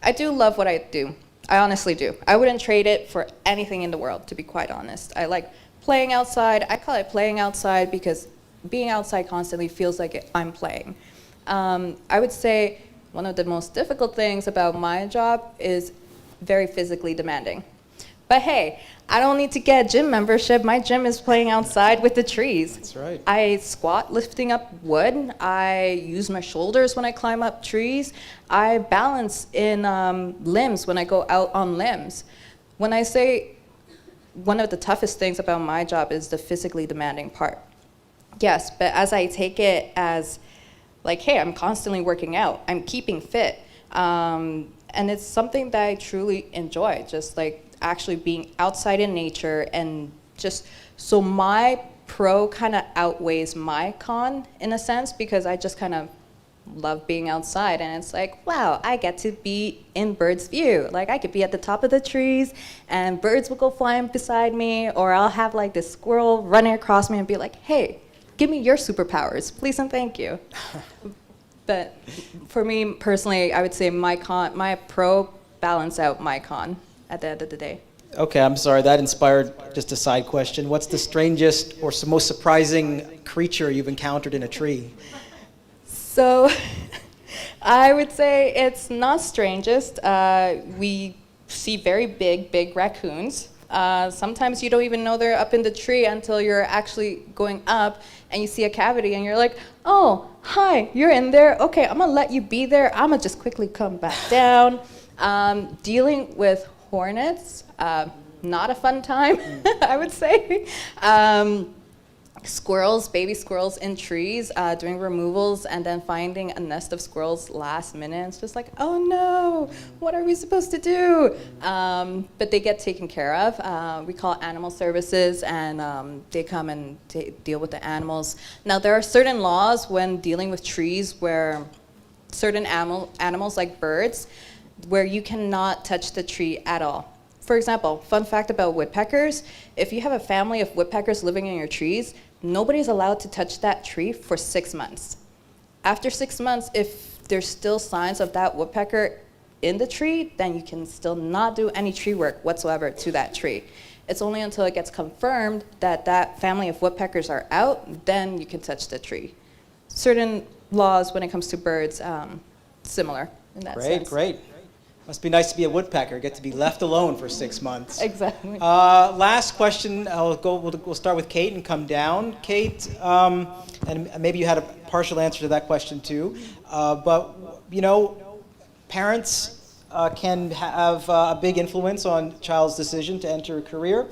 I do love what I do. I honestly do. I wouldn't trade it for anything in the world, to be quite honest. I like playing outside. I call it playing outside because being outside constantly feels like I'm playing. I would say one of the most difficult things about my job is very physically demanding. But hey, I don't need to get a gym membership. My gym is playing outside with the trees. That's right. I squat lifting up wood. I use my shoulders when I climb up trees. I balance in limbs when I go out on limbs. When I say one of the toughest things about my job is the physically demanding part. Yes, but as I take it as like, hey, I'm constantly working out. I'm keeping fit. And it's something that I truly enjoy, just like actually being outside in nature and just, so my pro kind of outweighs my con in a sense because I just kind of love being outside and it's like, wow, I get to be in bird's view. Like I could be at the top of the trees and birds will go flying beside me, or I'll have like this squirrel running across me and be like, hey, give me your superpowers, please and thank you. But for me personally, I would say my pro balance out my con at the end of the day. Okay, I'm sorry, that inspired just a side question. What's the strangest or most surprising creature you've encountered in a tree? So I would say it's not strangest. We see very big raccoons. Sometimes you don't even know they're up in the tree until you're actually going up and you see a cavity and you're like, oh, hi, you're in there. Okay, I'm gonna let you be there. I'm gonna just quickly come back down. Dealing with hornets, not a fun time, I would say. Squirrels, baby squirrels in trees, doing removals and then finding a nest of squirrels last minute. It's just like, oh no, what are we supposed to do? But they get taken care of. We call animal services and they come and deal with the animals. Now there are certain laws when dealing with trees where certain animals like birds, where you cannot touch the tree at all. For example, fun fact about woodpeckers, if you have a family of woodpeckers living in your trees, nobody's allowed to touch that tree for 6 months. After 6 months, if there's still signs of that woodpecker in the tree, then you can still not do any tree work whatsoever to that tree. It's only until it gets confirmed that that family of woodpeckers are out, then you can touch the tree. Certain laws when it comes to birds, similar in that sense. Great. Must be nice to be a woodpecker, get to be left alone for 6 months. Exactly. Last question, we'll start with Kate and come down. Kate, and maybe you had a partial answer to that question too, but you know, parents can have a big influence on a child's decision to enter a career.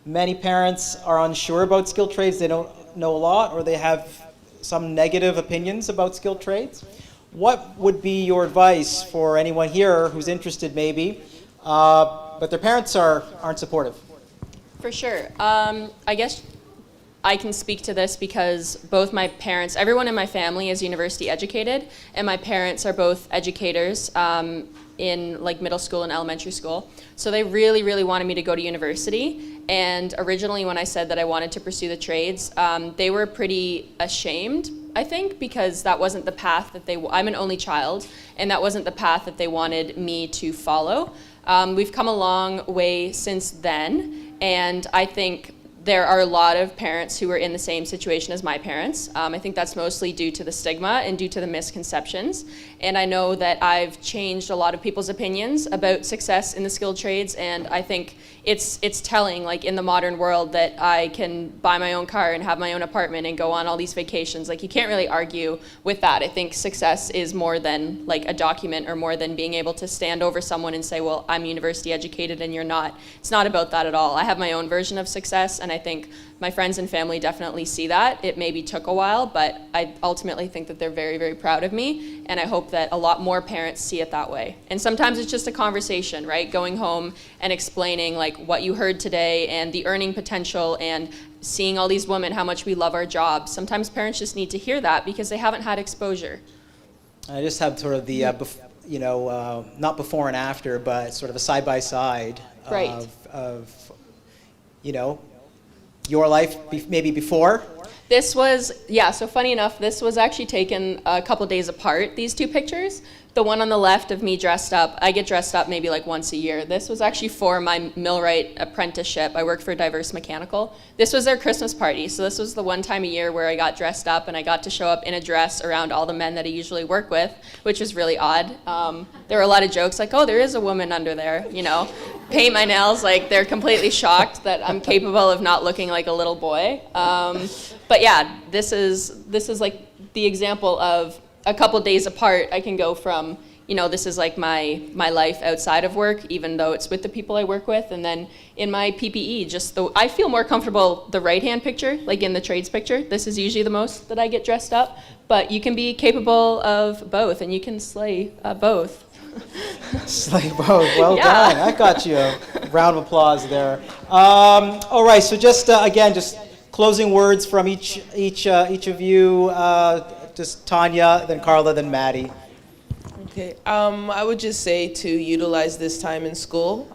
Many parents are unsure about skilled trades, they don't know a lot, or they have some negative opinions about skilled trades. What would be your advice for anyone here who's interested maybe, but their parents aren't supportive? For sure. I guess I can speak to this because both my parents, everyone in my family is university educated, and my parents are both educators in like middle school and elementary school. So they really wanted me to go to university. And originally when I said that I wanted to pursue the trades, they were pretty ashamed, I think, because that wasn't the path that I'm an only child, and that wasn't the path that they wanted me to follow. We've come a long way since then, and I think there are a lot of parents who are in the same situation as my parents. I think that's mostly due to the stigma and due to the misconceptions. And I know that I've changed a lot of people's opinions about success in the skilled trades, and I think it's telling, like in the modern world, that I can buy my own car and have my own apartment and go on all these vacations. Like you can't really argue with that. I think success is more than like a document or more than being able to stand over someone and say, well, I'm university educated and you're not. It's not about that at all. I have my own version of success, and I think my friends and family definitely see that. It maybe took a while, but I ultimately think that they're very proud of me, and I hope that a lot more parents see it that way. And sometimes it's just a conversation, right? Going home and explaining like what you heard today and the earning potential and seeing all these women, how much we love our jobs. Sometimes parents just need to hear that because they haven't had exposure. I just have sort of the, not before and after, but sort of a side-by-side of, you know, your life maybe before. This was, so funny enough, this was actually taken a couple days apart, these two pictures, the one on the left of me dressed up, I get dressed up maybe like once a year. This was actually for my millwright apprenticeship. I worked for Diverse Mechanical. This was their Christmas party. So this was the one time a year where I got dressed up and I got to show up in a dress around all the men that I usually work with, which was really odd. There were a lot of jokes like, oh, there is a woman under there, you know. Paint my nails, like they're completely shocked that I'm capable of not looking like a little boy. But yeah, this is like the example of a couple days apart, I can go from, you know, this is like my life outside of work, even though it's with the people I work with, and then in my PPE, I feel more comfortable the right-hand picture, like in the trades picture. This is usually the most that I get dressed up, but you can be capable of both, and you can slay both. Slay both. Well Yeah. done. I got you a round of applause there. All right. So just again, just closing words from each of you. Just Tanya, then Carla, then Maddie. Okay. I would just say to utilize this time in school.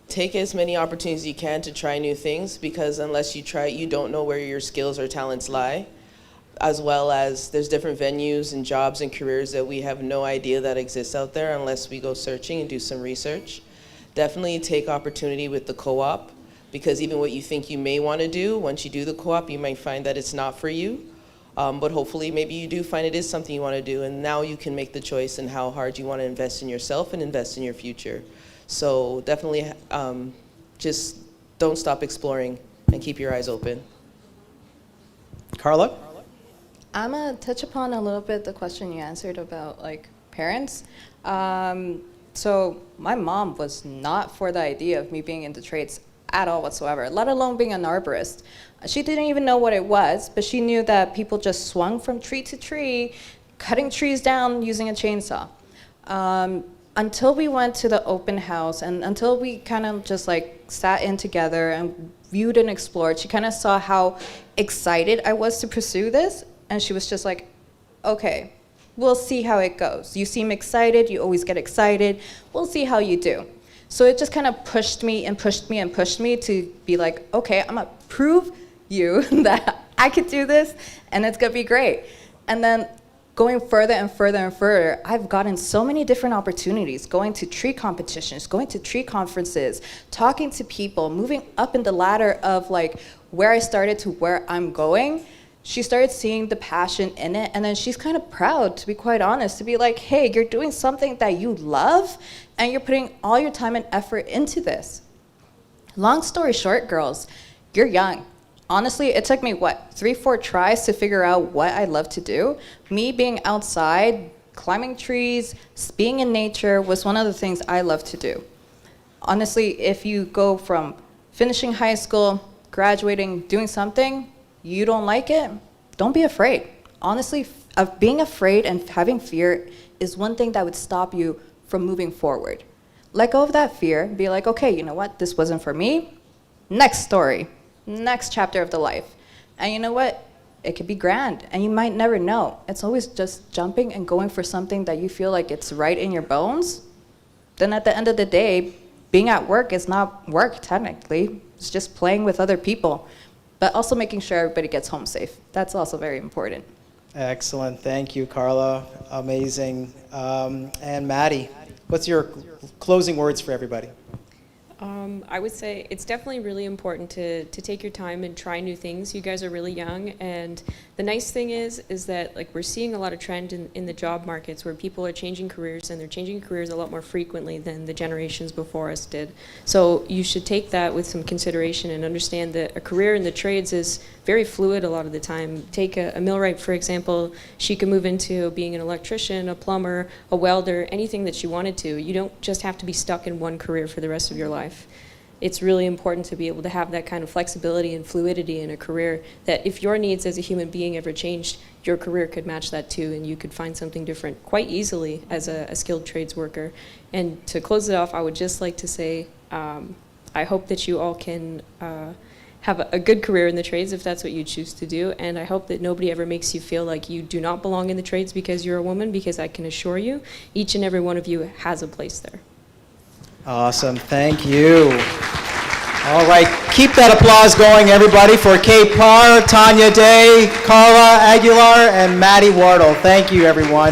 Take as many opportunities as you can to try new things, because unless you try it, you don't know where your skills or talents lie. As well as there's different venues and jobs and careers that we have no idea that exist out there unless we go searching and do some research. Definitely take opportunity with the co-op, because even what you think you may want to do, once you do the co-op, you might find that it's not for you. But hopefully maybe you do find it is something you want to do, and now you can make the choice in how hard you want to invest in yourself and invest in your future. So definitely just don't stop exploring and keep your eyes open. Carla? I'm going to touch upon a little bit the question you answered about like parents. So my mom was not for the idea of me being into trades at all whatsoever, let alone being an arborist. She didn't even know what it was, but she knew that people just swung from tree to tree, cutting trees down using a chainsaw. Until we went to the open house and until we kind of just like sat in together and viewed and explored, she kind of saw how excited I was to pursue this. And she was just like, okay, we'll see how it goes. You seem excited, you always get excited. We'll see how you do. So it just kind of pushed me and pushed me and pushed me to be like, okay, I'm gonna prove you that I could do this and it's gonna be great. And then going further and further and further, I've gotten so many different opportunities, going to tree competitions, going to tree conferences, talking to people, moving up in the ladder of like where I started to where I'm going. She started seeing the passion in it, and then she's kind of proud, to be quite honest, to be like, hey, you're doing something that you love, and you're putting all your time and effort into this. Long story short, girls, you're young. Honestly, it took me, 3-4 tries to figure out what I love to do. Me being outside, climbing trees, being in nature was one of the things I love to do. Honestly, if you go from finishing high school, graduating, doing something, you don't like it, don't be afraid. Honestly, of being afraid and having fear is one thing that would stop you from moving forward. Let go of that fear, be like, okay, you know what, this wasn't for me. Next story, next chapter of the life. And you know what, it could be grand, and you might never know. It's always just jumping and going for something that you feel like it's right in your bones. Then at the end of the day, being at work is not work, technically. It's just playing with other people. But also making sure everybody gets home safe. That's also very important. Excellent. Thank you, Carla. Amazing. And Maddie, what's your closing words for everybody? I would say it's definitely really important to take your time and try new things. You guys are really young, and the nice thing is that like we're seeing a lot of trend in the job markets where people are changing careers, and they're changing careers a lot more frequently than the generations before us did. So you should take that with some consideration and understand that a career in the trades is very fluid a lot of the time. Take a millwright, for example. She could move into being an electrician, a plumber, a welder, anything that she wanted to. You don't just have to be stuck in one career for the rest of your life. It's really important to be able to have that kind of flexibility and fluidity in a career, that if your needs as a human being ever changed, your career could match that too, and you could find something different quite easily as a skilled trades worker. And to close it off, I would just like to say, I hope that you all can have a good career in the trades if that's what you choose to do, and I hope that nobody ever makes you feel like you do not belong in the trades because you're a woman, because I can assure you, each and every one of you has a place there. Awesome. Thank you. All right. Keep that applause going, everybody, for Kate Parr, Tanya Day, Carla Aguilar, and Maddie Wardle. Thank you, everyone.